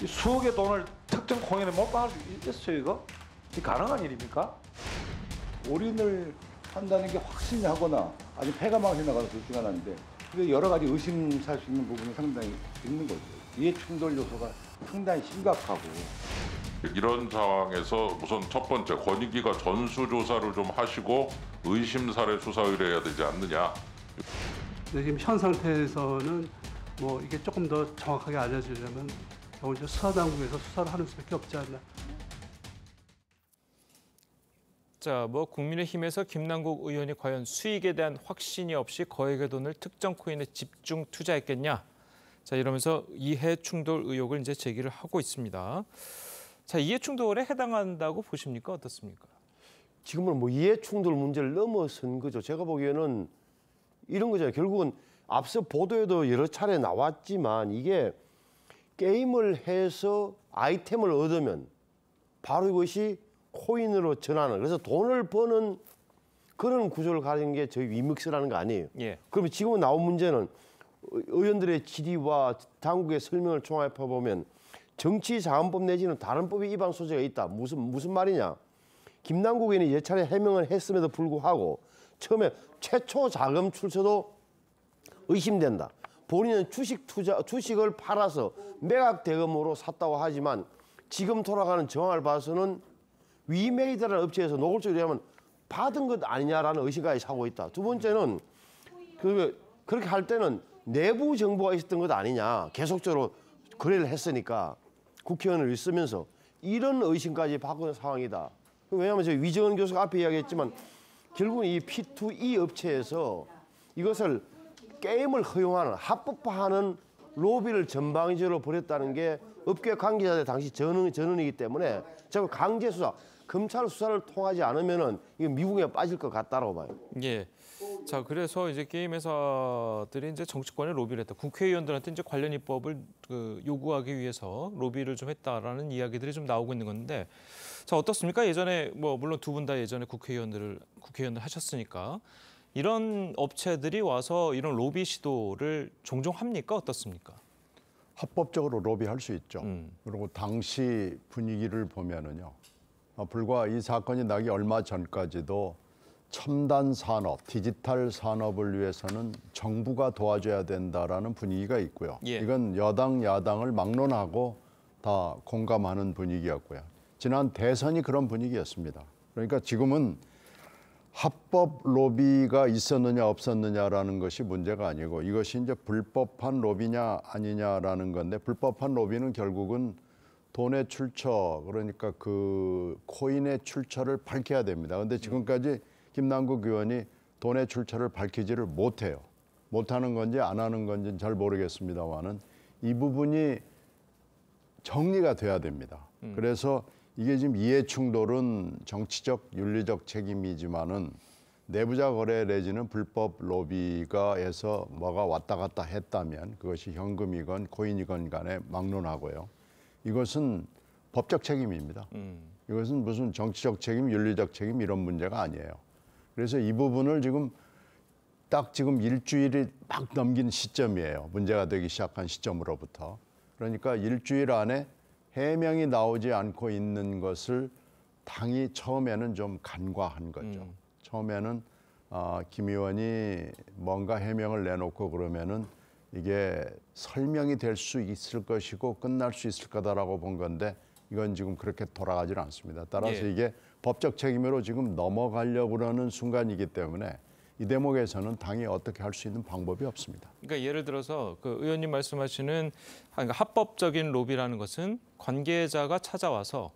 수억의 돈을 특정 코인에 몰빵할 수 있어요, 이거? 이게 가능한 일입니까? 올인을 한다는 게 확신이 하거나 아주 패가망신이 나가서 둘 중 하나인데 그게 여러 가지 의심살 수 있는 부분이 상당히 있는 거죠. 이해 충돌 요소가 상당히 심각하고. 이런 상황에서 우선 첫 번째 권익위가 전수조사를 좀 하시고 의심사례 수사 의뢰해야 되지 않느냐. 지금 현 상태에서는 뭐 이게 조금 더 정확하게 알려지려면 경우는 수사당국에서 수사를 하는 수밖에 없지 않나. 자, 국민의힘에서 김남국 의원이 과연 수익에 대한 확신이 없이 거액의 돈을 특정 코인에 집중 투자했겠냐. 자, 이러면서 이해 충돌 의혹을 이제 제기를 하고 있습니다. 자, 이해 충돌에 해당한다고 보십니까? 어떻습니까? 지금은 이해 충돌 문제를 넘어선 거죠. 제가 보기에는 이런 거잖아요. 결국은 앞서 보도에도 여러 차례 나왔지만 이게 게임을 해서 아이템을 얻으면 바로 이것이 코인으로 전환을. 그래서 돈을 버는 그런 구조를 가진 게 저희 위믹스라는 거 아니에요. 예. 그러면 지금 나온 문제는 의원들의 질의와 당국의 설명을 종합해 보면 정치자금법 내지는 다른 법의 위반 소지가 있다. 무슨 말이냐? 김남국 의원이 여러 차례 해명을 했음에도 불구하고 처음에 최초 자금 출처도 의심된다. 본인은 주식을 팔아서 매각 대금으로 샀다고 하지만 지금 돌아가는 정황을 봐서는 위메이드라는 업체에서 노골적으로 하면 받은 것 아니냐라는 의심까지 사고 있다. 두 번째는 그렇게 할 때는 내부 정보가 있었던 것 아니냐. 계속적으로 거래를 했으니까 국회의원을 쓰면서 이런 의심까지 받고 있는 상황이다. 왜냐하면 저희 위정원 교수가 앞에 이야기했지만 결국은 이 P2E 업체에서 이것을 게임을 허용하는 합법화하는 로비를 전방위적으로 벌였다는 게 업계 관계자들 당시 전언이기 때문에 제가 강제 수사, 검찰 수사를 통하지 않으면은 이게 미국에 빠질 것 같다라고 봐요. 예. 자, 그래서 이제 게임 회사들이 이제 정치권에 로비를 했다. 국회의원들한테 이제 관련 입법을 요구하기 위해서 로비를 좀 했다라는 이야기들이 좀 나오고 있는 건데, 자, 어떻습니까? 예전에 물론 두 분 다 예전에 국회의원들 하셨으니까 이런 업체들이 와서 이런 로비 시도를 종종 합니까? 어떻습니까? 합법적으로 로비할 수 있죠. 그리고 당시 분위기를 보면은요. 불과 이 사건이 나기 얼마 전까지도 첨단 산업, 디지털 산업을 위해서는 정부가 도와줘야 된다라는 분위기가 있고요. 예. 이건 여당, 야당을 막론하고 다 공감하는 분위기였고요. 지난 대선이 그런 분위기였습니다. 그러니까 지금은 합법 로비가 있었느냐 없었느냐라는 것이 문제가 아니고 이것이 이제 불법한 로비냐 아니냐라는 건데, 불법한 로비는 결국은 돈의 출처, 그러니까 그 코인의 출처를 밝혀야 됩니다. 그런데 지금까지 김남국 의원이 돈의 출처를 밝히지를 못해요. 못하는 건지 안 하는 건지는 잘 모르겠습니다만은 이 부분이 정리가 돼야 됩니다. 그래서 이게 지금 이해 충돌은 정치적, 윤리적 책임이지만은 내부자 거래 내지는 불법 로비가 해서 뭐가 왔다 갔다 했다면 그것이 현금이건 코인이건 간에 막론하고요. 이것은 법적 책임입니다. 이것은 무슨 정치적 책임, 윤리적 책임 이런 문제가 아니에요. 그래서 이 부분을 지금 일주일이 막 넘긴 시점이에요. 문제가 되기 시작한 시점으로부터. 그러니까 일주일 안에 해명이 나오지 않고 있는 것을 당이 처음에는 좀 간과한 거죠. 처음에는 김 의원이 뭔가 해명을 내놓고 그러면은 이게 설명이 될 수 있을 것이고 끝날 수 있을 거다라고 본 건데 이건 지금 그렇게 돌아가질 않습니다. 따라서 이게 법적 책임으로 지금 넘어가려고 하는 순간이기 때문에 이 대목에서는 당이 어떻게 할 수 있는 방법이 없습니다. 그러니까 예를 들어서 그 의원님 말씀하시는 합법적인 로비라는 것은 관계자가 찾아와서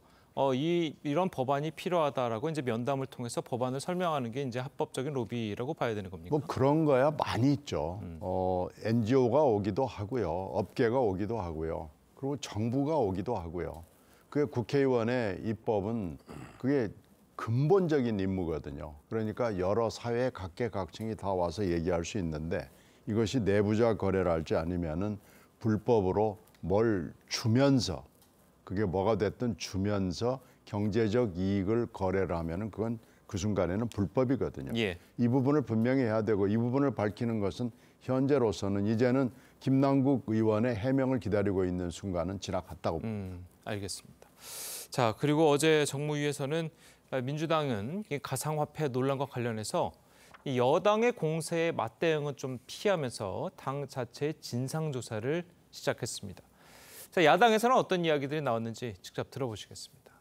이런 법안이 필요하다라고 이제 면담을 통해서 법안을 설명하는 게 이제 합법적인 로비라고 봐야 되는 겁니까? 뭐 그런 거야 많이 있죠. NGO가 오기도 하고요, 업계가 오기도 하고요, 그리고 정부가 오기도 하고요. 그게 국회의원의 입법은 그게 근본적인 임무거든요. 그러니까 여러 사회 각계각층이 다 와서 얘기할 수 있는데 이것이 내부자 거래랄지 아니면은 불법으로 뭘 주면서 그게 뭐가 됐든 주면서 경제적 이익을 거래를 하면은 그건 그 순간에는 불법이거든요. 예. 이 부분을 분명히 해야 되고 이 부분을 밝히는 것은 현재로서는 이제는 김남국 의원의 해명을 기다리고 있는 순간은 지나갔다고 봅니다. 알겠습니다. 자, 그리고 어제 정무위에서는 민주당은 이 가상화폐 논란과 관련해서 이 여당의 공세에 맞대응은 좀 피하면서 당 자체의 진상조사를 시작했습니다. 자, 야당에서는 어떤 이야기들이 나왔는지 직접 들어보시겠습니다.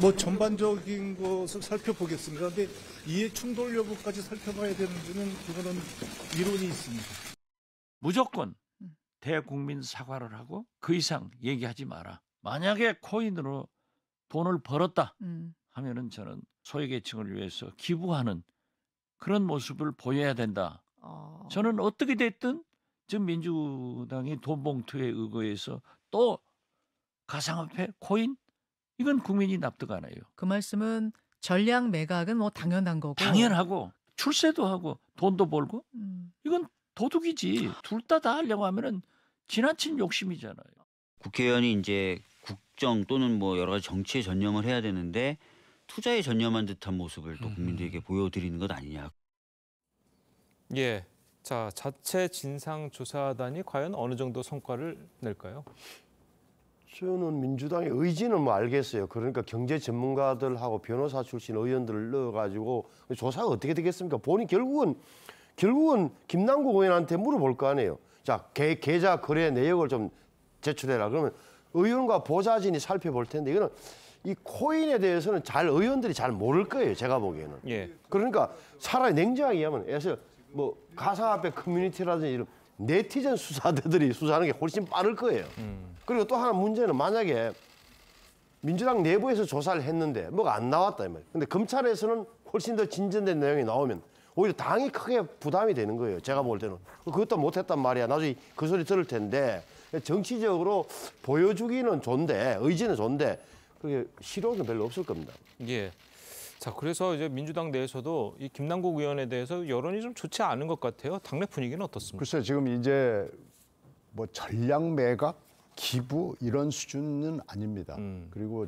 뭐 전반적인 것을 살펴보겠습니다. 근데 이해 충돌 여부까지 살펴봐야 되는지는 그거는 이론이 있습니다. 무조건 대국민 사과를 하고 그 이상 얘기하지 마라. 만약에 코인으로 돈을 벌었다 하면은 저는 소외계층을 위해서 기부하는 그런 모습을 보여야 된다. 저는 어떻게 됐든 지금 민주당이 돈 봉투에 의거해서 또 가상화폐, 코인 이건 국민이 납득 안 해요. 그 말씀은 전략 매각은 뭐 당연한 거고. 당연하고 출세도 하고 돈도 벌고 이건 도둑이지. 둘 다 하려고 하면은 지나친 욕심이잖아요. 국회의원이 이제 국정 또는 뭐 여러 가지 정치에 전념을 해야 되는데 투자에 전념한 듯한 모습을 또 국민들에게 보여드리는 것 아니냐. 예. 자, 자체 진상조사단이 과연 어느 정도 성과를 낼까요? 저는 민주당의 의지는 뭐 알겠어요. 그러니까 경제 전문가들하고 변호사 출신 의원들을 넣어가지고 조사가 어떻게 되겠습니까? 본인 결국은 김남국 의원한테 물어볼 거 아니에요. 자, 계좌 거래 내역을 좀 제출해라. 그러면 의원과 보좌진이 살펴볼 텐데 이거는 이 코인에 대해서는 의원들이 잘 모를 거예요. 제가 보기에는. 예. 그러니까 차라리 냉정하게 하면 예를 뭐 가상화폐 커뮤니티라든지 이런 네티즌 수사대들이 수사하는 게 훨씬 빠를 거예요. 그리고 또 하나 문제는 만약에 민주당 내부에서 조사를 했는데 뭐가 안 나왔다 이 말이에요. 근데 검찰에서는 훨씬 더 진전된 내용이 나오면 오히려 당이 크게 부담이 되는 거예요. 제가 볼 때는. 그것도 못했단 말이야. 나중에 그 소리 들을 텐데 정치적으로 보여주기는 좋은데 의지는 좋은데 그게 실효는 별로 없을 겁니다. 예. 자, 그래서 이제 민주당 내에서도 이 김남국 의원에 대해서 여론이 좀 좋지 않은 것 같아요. 당내 분위기는 어떻습니까? 글쎄요, 지금 이제 뭐 전략 매각, 기부 이런 수준은 아닙니다. 그리고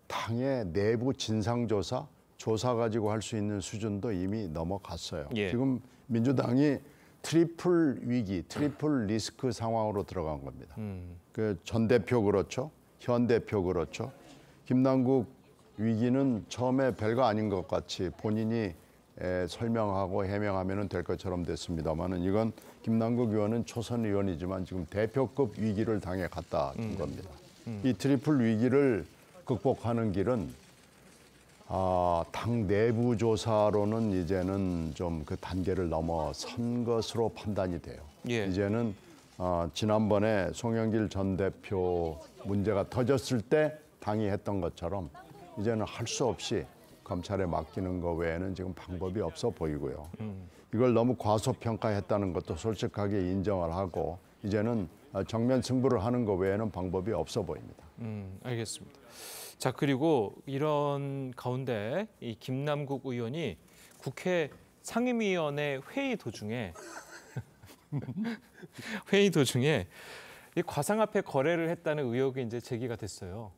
당의 내부 진상조사, 조사 가지고 할 수 있는 수준도 이미 넘어갔어요. 예. 지금 민주당이 트리플 위기, 트리플 리스크 상황으로 들어간 겁니다. 그 전 대표 그렇죠, 현 대표 그렇죠. 김남국 위기는 처음에 별거 아닌 것 같이 본인이 설명하고 해명하면 될 것처럼 됐습니다만은 이건 김남국 의원은 초선 의원이지만 지금 대표급 위기를 당해 갔다 준 겁니다. 이 트리플 위기를 극복하는 길은 당 내부 조사로는 이제는 좀 그 단계를 넘어선 것으로 판단이 돼요. 예. 이제는 지난번에 송영길 전 대표 문제가 터졌을 때 당이 했던 것처럼 이제는 할 수 없이 검찰에 맡기는 거 외에는 지금 방법이 없어 보이고요. 이걸 너무 과소평가했다는 것도 솔직하게 인정을 하고 이제는 정면 승부를 하는 거 외에는 방법이 없어 보입니다. 알겠습니다. 자, 그리고 이런 가운데 이 김남국 의원이 국회 상임위원회 회의 도중에 이 가상화폐 거래를 했다는 의혹이 이제 제기가 됐어요.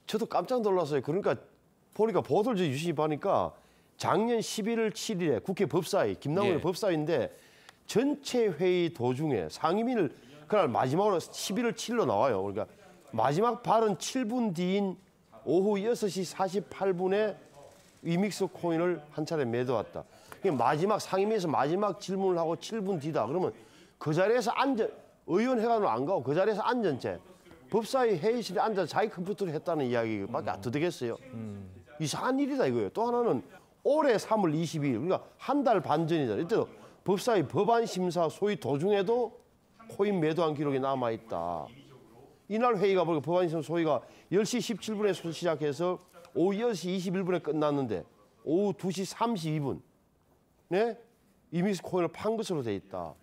저도 깜짝 놀랐어요. 그러니까 보니까 보도를 유심히 보니까 작년 11월 7일에 국회 법사위, 김남국 예. 법사위인데 전체 회의 도중에 상임위를 그날 마지막으로 11월 7일로 나와요. 그러니까 마지막 발언 7분 뒤인 오후 6시 48분에 위믹스 코인을 한 차례 매도했다. 마지막 상임위에서 마지막 질문을 하고 7분 뒤다. 그러면 그 자리에서 의원회관으로 안 가고 그 자리에서 앉은 채 법사위 회의실에 앉아서 자기 컴퓨터를 했다는 이야기밖에 안 되겠어요. 이상한 일이다 이거예요. 또 하나는 올해 3월 22일, 그러니까 한 달 반 전이잖아요. 이때도 법사위 법안 심사 소위 도중에도 코인 매도한 기록이 남아있다. 이날 회의가 보니까 법안심 소위가 10시 17분에 시작해서 오후 10시 21분에 끝났는데 오후 2시 32분 네? 이믹스 코인을 판 것으로 돼 있다.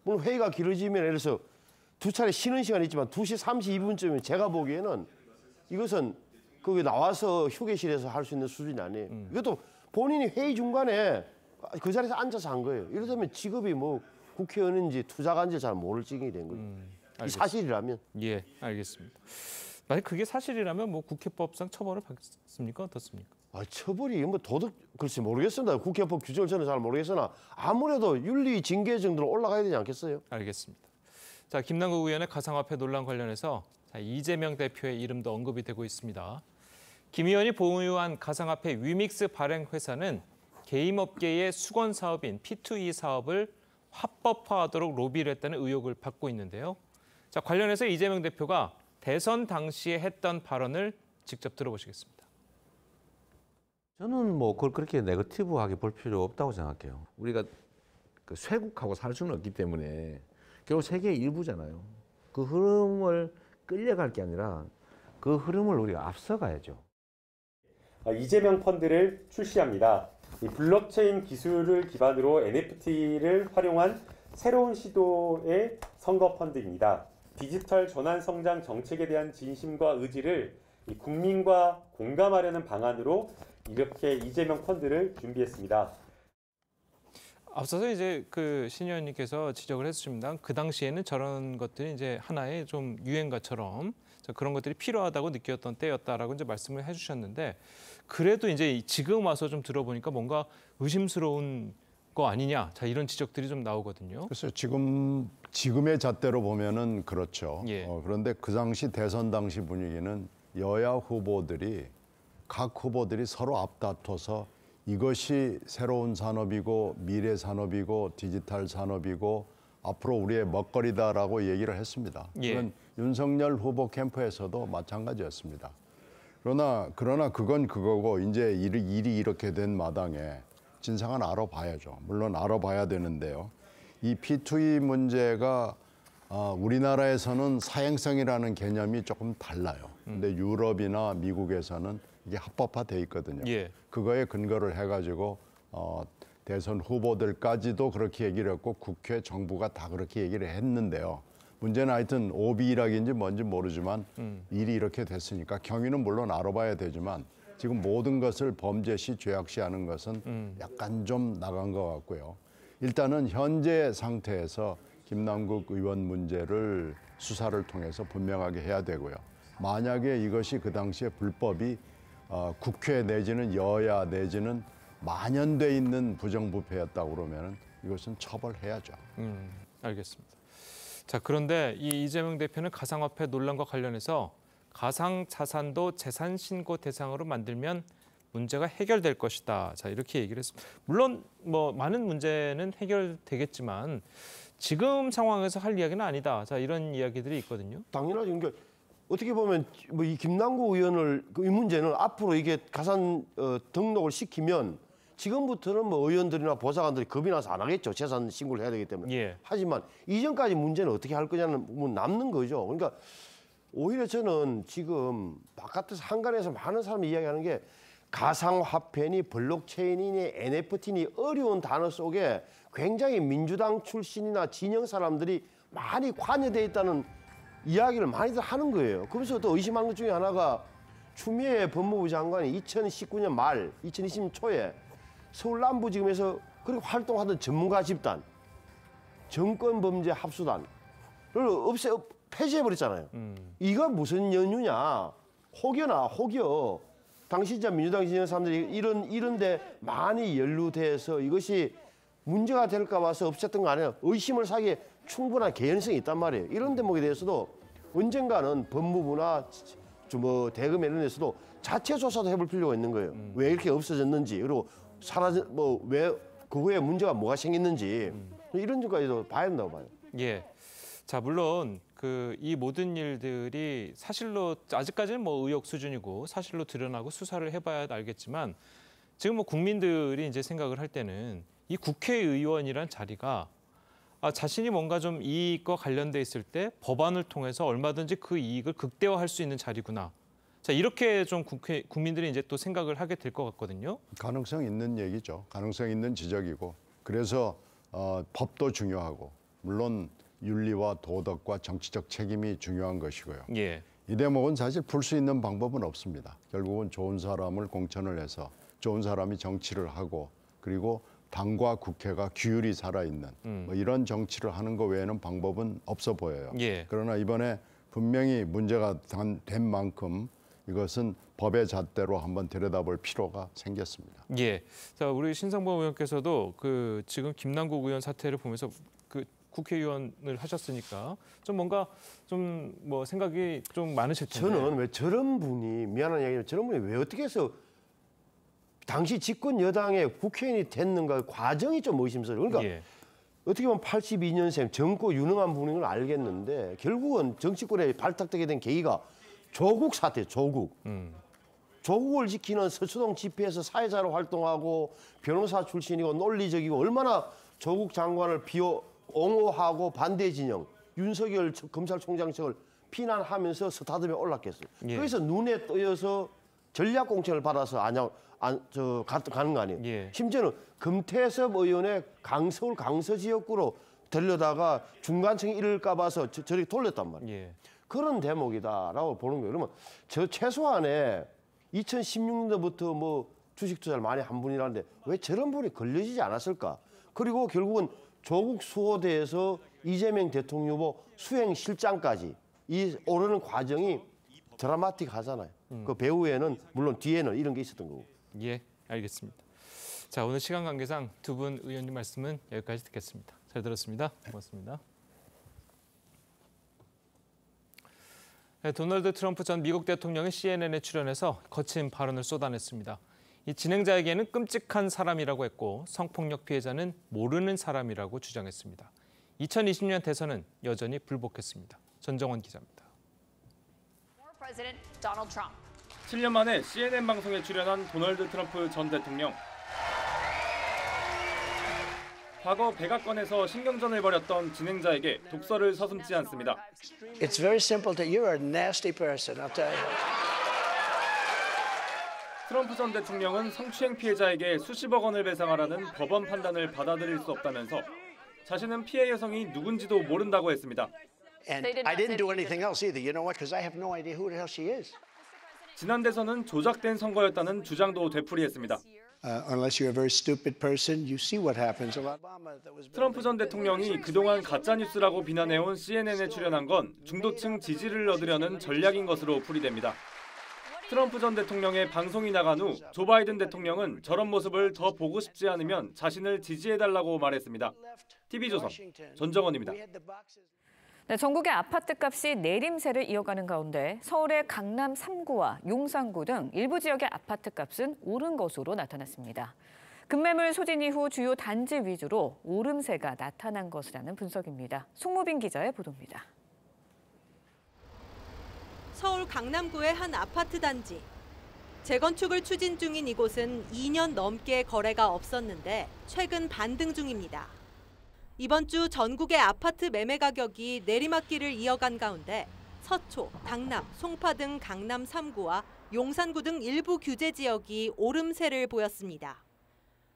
물론 회의가 길어지면 예를 들어서 두 차례 쉬는 시간이 있지만 2시 32분쯤이면 제가 보기에는 이것은 거기 나와서 휴게실에서 할 수 있는 수준이 아니에요. 이것도 본인이 회의 중간에 그 자리에서 앉아서 한 거예요. 이러다면 직업이 뭐 국회의원인지 투자가인지 잘 모를 지경이 된 거죠. 이 사실이라면. 예, 알겠습니다. 만약 그게 사실이라면 뭐 국회법상 처벌을 받습니까? 어떻습니까? 처벌이 뭐 도덕 글쎄 모르겠습니다. 국회법 규정을 저는 잘 모르겠으나 아무래도 윤리 징계 정도는 올라가야 되지 않겠어요? 알겠습니다. 자, 김남국 의원의 가상화폐 논란 관련해서 이재명 대표의 이름도 언급이 되고 있습니다. 김 의원이 보유한 가상화폐 위믹스 발행 회사는 게임업계의 수건 사업인 P2E 사업을 합법화하도록 로비를 했다는 의혹을 받고 있는데요. 자, 관련해서 이재명 대표가 대선 당시에 했던 발언을 직접 들어보시겠습니다. 저는 뭐 그걸 그렇게 네거티브하게 볼 필요 없다고 생각해요. 우리가 그 쇄국하고 살 수는 없기 때문에 결국 세계의 일부잖아요. 그 흐름을 끌려갈 게 아니라 그 흐름을 우리가 앞서가야죠. 이재명 펀드를 출시합니다. 이 블록체인 기술을 기반으로 NFT를 활용한 새로운 시도의 선거 펀드입니다. 디지털 전환 성장 정책에 대한 진심과 의지를 국민과 공감하려는 방안으로 이렇게 이재명 펀드를 준비했습니다. 앞서서 이제 그 신 의원님께서 지적을 했습니다. 그 당시에는 저런 것들이 이제 하나의 좀 유행가처럼 그런 것들이 필요하다고 느꼈던 때였다라고 이제 말씀을 해주셨는데 그래도 이제 지금 와서 좀 들어보니까 뭔가 의심스러운 거 아니냐, 자 이런 지적들이 좀 나오거든요. 글쎄요, 지금의 잣대로 보면은 그렇죠. 예. 그런데 그 당시 대선 당시 분위기는 여야 후보들이 각 후보들이 서로 앞다퉈서 이것이 새로운 산업이고 미래 산업이고 디지털 산업이고 앞으로 우리의 먹거리다라고 얘기를 했습니다. 예. 그건 윤석열 후보 캠프에서도 마찬가지였습니다. 그러나 그건 그거고 이제 일이 이렇게 된 마당에 진상은 알아봐야죠. 물론 알아봐야 되는데요. 이 P2E 문제가 우리나라에서는 사행성이라는 개념이 조금 달라요. 근데 유럽이나 미국에서는 이게 합법화돼 있거든요. 예. 그거에 근거를 해가지고 대선 후보들까지도 그렇게 얘기를 했고 국회 정부가 다 그렇게 얘기를 했는데요. 문제는 하여튼 오비락인지 뭔지 모르지만 일이 이렇게 됐으니까 경위는 물론 알아봐야 되지만 지금 모든 것을 범죄시 죄악시 하는 것은 약간 좀 나간 것 같고요. 일단은 현재 상태에서 김남국 의원 문제를 수사를 통해서 분명하게 해야 되고요. 만약에 이것이 그 당시에 불법이 국회 내지는 여야 내지는 만연돼 있는 부정부패였다고 그러면 이것은 처벌해야죠. 알겠습니다. 자, 그런데 이 이재명 대표는 가상화폐 논란과 관련해서 가상자산도 재산 신고 대상으로 만들면 문제가 해결될 것이다. 자, 이렇게 얘기를 했습니다. 물론 뭐 많은 문제는 해결되겠지만 지금 상황에서 할 이야기는 아니다. 자, 이런 이야기들이 있거든요. 당연하죠. 그러니까 어떻게 보면 뭐 이 김남국 의원을 이 문제는 앞으로 이게 가산 등록을 시키면 지금부터는 뭐 의원들이나 보좌관들이 겁이 나서 안 하겠죠. 재산 신고를 해야 되기 때문에. 예. 하지만 이전까지 문제는 어떻게 할 거냐는 부분 남는 거죠. 그러니까 오히려 저는 지금 바깥에서 한간에서 많은 사람이 이야기하는 게 가상화폐니 블록체인이니 NFT니 어려운 단어 속에 굉장히 민주당 출신이나 진영 사람들이 많이 관여돼 있다는 이야기를 많이들 하는 거예요. 그래서 또 의심하는 것 중에 하나가 추미애 법무부 장관이 2019년 말, 2020년 초에 서울 남부지검에서 그렇게 활동하던 전문가 집단, 정권범죄 합수단을 폐지해버렸잖아요. 이거 무슨 연유냐? 혹여 당시 진짜 민주당 진영 사람들이 이런데 많이 연루돼서 이것이 문제가 될까 봐서 없앴던 거 아니에요. 의심을 사기에 충분한 개연성이 있단 말이에요. 이런 대목에 대해서도 언젠가는 법무부나 뭐 대검 이런 데서도 자체 조사도 해볼 필요가 있는 거예요. 왜 이렇게 없어졌는지, 그리고 왜 그 후에 문제가 뭐가 생겼는지 이런 점까지도 봐야 된다고 봐요. 예. 자, 물론 이 모든 일들이 사실로 아직까지는 뭐 의혹 수준이고 사실로 드러나고 수사를 해봐야 알겠지만 지금 뭐 국민들이 이제 생각을 할 때는 이 국회의원이란 자리가 자신이 뭔가 좀 이익과 관련돼 있을 때 법안을 통해서 얼마든지 그 이익을 극대화할 수 있는 자리구나. 자, 이렇게 좀 국민들이 이제 또 생각을 하게 될 것 같거든요. 가능성 있는 얘기죠. 가능성 있는 지적이고. 그래서 법도 중요하고 물론 윤리와 도덕과 정치적 책임이 중요한 것이고요. 예. 이 대목은 사실 풀 수 있는 방법은 없습니다. 결국은 좋은 사람을 공천을 해서 좋은 사람이 정치를 하고 그리고 당과 국회가 규율이 살아있는 뭐 이런 정치를 하는 것 외에는 방법은 없어 보여요. 예. 그러나 이번에 분명히 문제가 된 만큼 이것은 법의 잣대로 한번 들여다볼 필요가 생겼습니다. 예. 자, 우리 신상범 의원께서도 그 지금 김남국 의원 사태를 보면서 그 국회의원을 하셨으니까 좀 뭔가 좀 뭐 생각이 좀 많으실 텐데. 저는 왜 저런 분이 미안한 얘기는 저런 분이 왜 어떻게 해서 당시 집권 여당의 국회의원이 됐는가 과정이 좀 의심스러워요. 그러니까 예. 어떻게 보면 82년생 젊고 유능한 분인 걸 알겠는데 결국은 정치권에 발탁되게 된 계기가 조국 사태, 조국. 조국을 지키는 서초동 집회에서 사회자로 활동하고 변호사 출신이고 논리적이고 얼마나 조국 장관을 옹호하고 반대 진영, 윤석열 검찰총장측을 비난하면서 스타덤에 올랐겠어요. 예. 그래서 눈에 떠여서 전략 공천을 받아서 가는 거 아니에요. 예. 심지어는 금태섭 의원의 서울 강서 지역구로 되려다가 중간층이 이럴까 봐서 저렇게 돌렸단 말이에요. 예. 그런 대목이다라고 보는 거예요. 그러면 저 최소한에 2016년부터 뭐 주식 투자를 많이 한 분이라는데 왜 저런 분이 걸려지지 않았을까? 그리고 결국은 조국 수호대에서 이재명 대통령 후보 수행실장까지 이 오르는 과정이 드라마틱하잖아요. 그 배후에는 물론 뒤에는 이런 게 있었던 거고. 예, 알겠습니다. 자, 오늘 시간 관계상 두 분 의원님 말씀은 여기까지 듣겠습니다. 잘 들었습니다. 고맙습니다. 네, 도널드 트럼프 전 미국 대통령이 CNN에 출연해서 거친 발언을 쏟아냈습니다. 이 진행자에게는 끔찍한 사람이라고 했고 성폭력 피해자는 모르는 사람이라고 주장했습니다. 2020년 대선은 여전히 불복했습니다. 전정원 기자입니다. 7년 만에 CNN 방송에 출연한 도널드 트럼프 전 대통령. 과거 백악관에서 신경전을 벌였던 진행자에게 독설을 서슴지 않습니다. It's very simple. You're a nasty person. I'll tell you. 트럼프 전 대통령은 성추행 피해자에게 수십억 원을 배상하라는 법원 판단을 받아들일 수 없다면서 자신은 피해 여성이 누군지도 모른다고 했습니다. And I didn't do anything else either. You know what? Because I have no idea who the hell she is. 지난 대선은 조작된 선거였다는 주장도 되풀이했습니다. Unless you're a very stupid person, you see what happens. 트럼프 전 대통령이 그동안 가짜뉴스라고 비난해온 CNN에 출연한 건 중도층 지지를 얻으려는 전략인 것으로 풀이됩니다. 트럼프 전 대통령의 방송이 나간 후 조 바이든 대통령은 저런 모습을 더 보고 싶지 않으면 자신을 지지해달라고 말했습니다. TV조선 전정원입니다. 네, 전국의 아파트 값이 내림세를 이어가는 가운데 서울의 강남 3구와 용산구 등 일부 지역의 아파트 값은 오른 것으로 나타났습니다. 급매물 소진 이후 주요 단지 위주로 오름세가 나타난 것이라는 분석입니다. 송무빈 기자의 보도입니다. 서울 강남구의 한 아파트 단지. 재건축을 추진 중인 이곳은 2년 넘게 거래가 없었는데 최근 반등 중입니다. 이번 주 전국의 아파트 매매 가격이 내리막길을 이어간 가운데 서초, 강남, 송파 등 강남 3구와 용산구 등 일부 규제 지역이 오름세를 보였습니다.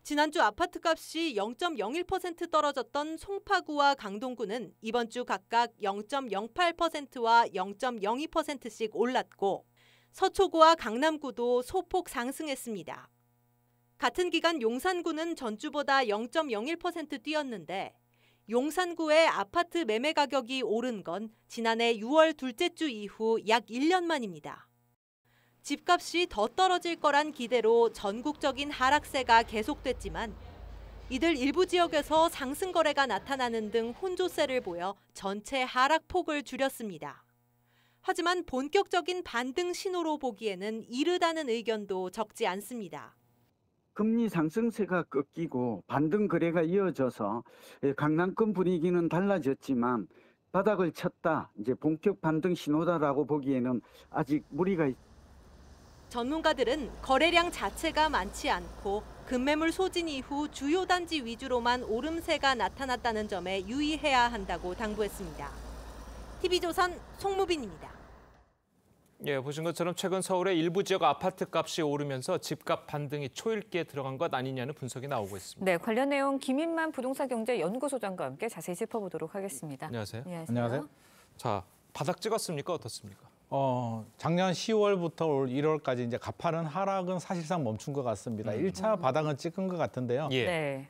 지난주 아파트값이 0.01% 떨어졌던 송파구와 강동구는 이번 주 각각 0.08%와 0.02%씩 올랐고 서초구와 강남구도 소폭 상승했습니다. 같은 기간 용산구는 전주보다 0.01% 뛰었는데 용산구의 아파트 매매 가격이 오른 건 지난해 6월 둘째 주 이후 약 1년 만입니다. 집값이 더 떨어질 거란 기대로 전국적인 하락세가 계속됐지만 이들 일부 지역에서 상승 거래가 나타나는 등 혼조세를 보여 전체 하락폭을 줄였습니다. 하지만 본격적인 반등 신호로 보기에는 이르다는 의견도 적지 않습니다. 금리 상승세가 꺾이고 반등 거래가 이어져서 강남권 분위기는 달라졌지만 바닥을 쳤다, 이제 본격 반등 신호다라고 보기에는 아직 무리가 있습니다. 전문가들은 거래량 자체가 많지 않고 급매물 소진 이후 주요 단지 위주로만 오름세가 나타났다는 점에 유의해야 한다고 당부했습니다. TV조선 송무빈입니다. 예, 보신 것처럼 최근 서울의 일부 지역 아파트 값이 오르면서 집값 반등이 초읽기에 들어간 것 아니냐는 분석이 나오고 있습니다. 네, 관련 내용 김인만 부동산경제연구소장과 함께 자세히 짚어보도록 하겠습니다. 안녕하세요. 안녕하세요. 자, 바닥 찍었습니까? 어떻습니까? 작년 10월부터 올 1월까지 이제 가파른 하락은 사실상 멈춘 것 같습니다. 1차 바닥은 찍은 것 같은데요. 예. 네.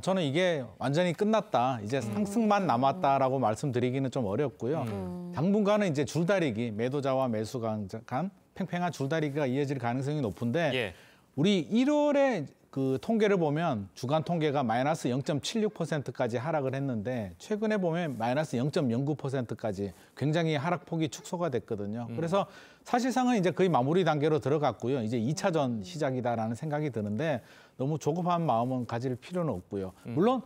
저는 이게 완전히 끝났다, 이제 상승만 남았다라고 말씀드리기는 좀 어렵고요. 당분간은 이제 줄다리기, 매도자와 매수가 간 팽팽한 줄다리기가 이어질 가능성이 높은데 예. 우리 1월에 그 통계를 보면 주간 통계가 마이너스 0.76%까지 하락을 했는데 최근에 보면 마이너스 0.09%까지 굉장히 하락폭이 축소가 됐거든요. 그래서 사실상은 이제 거의 마무리 단계로 들어갔고요. 이제 2차전 시작이다라는 생각이 드는데 너무 조급한 마음은 가질 필요는 없고요. 물론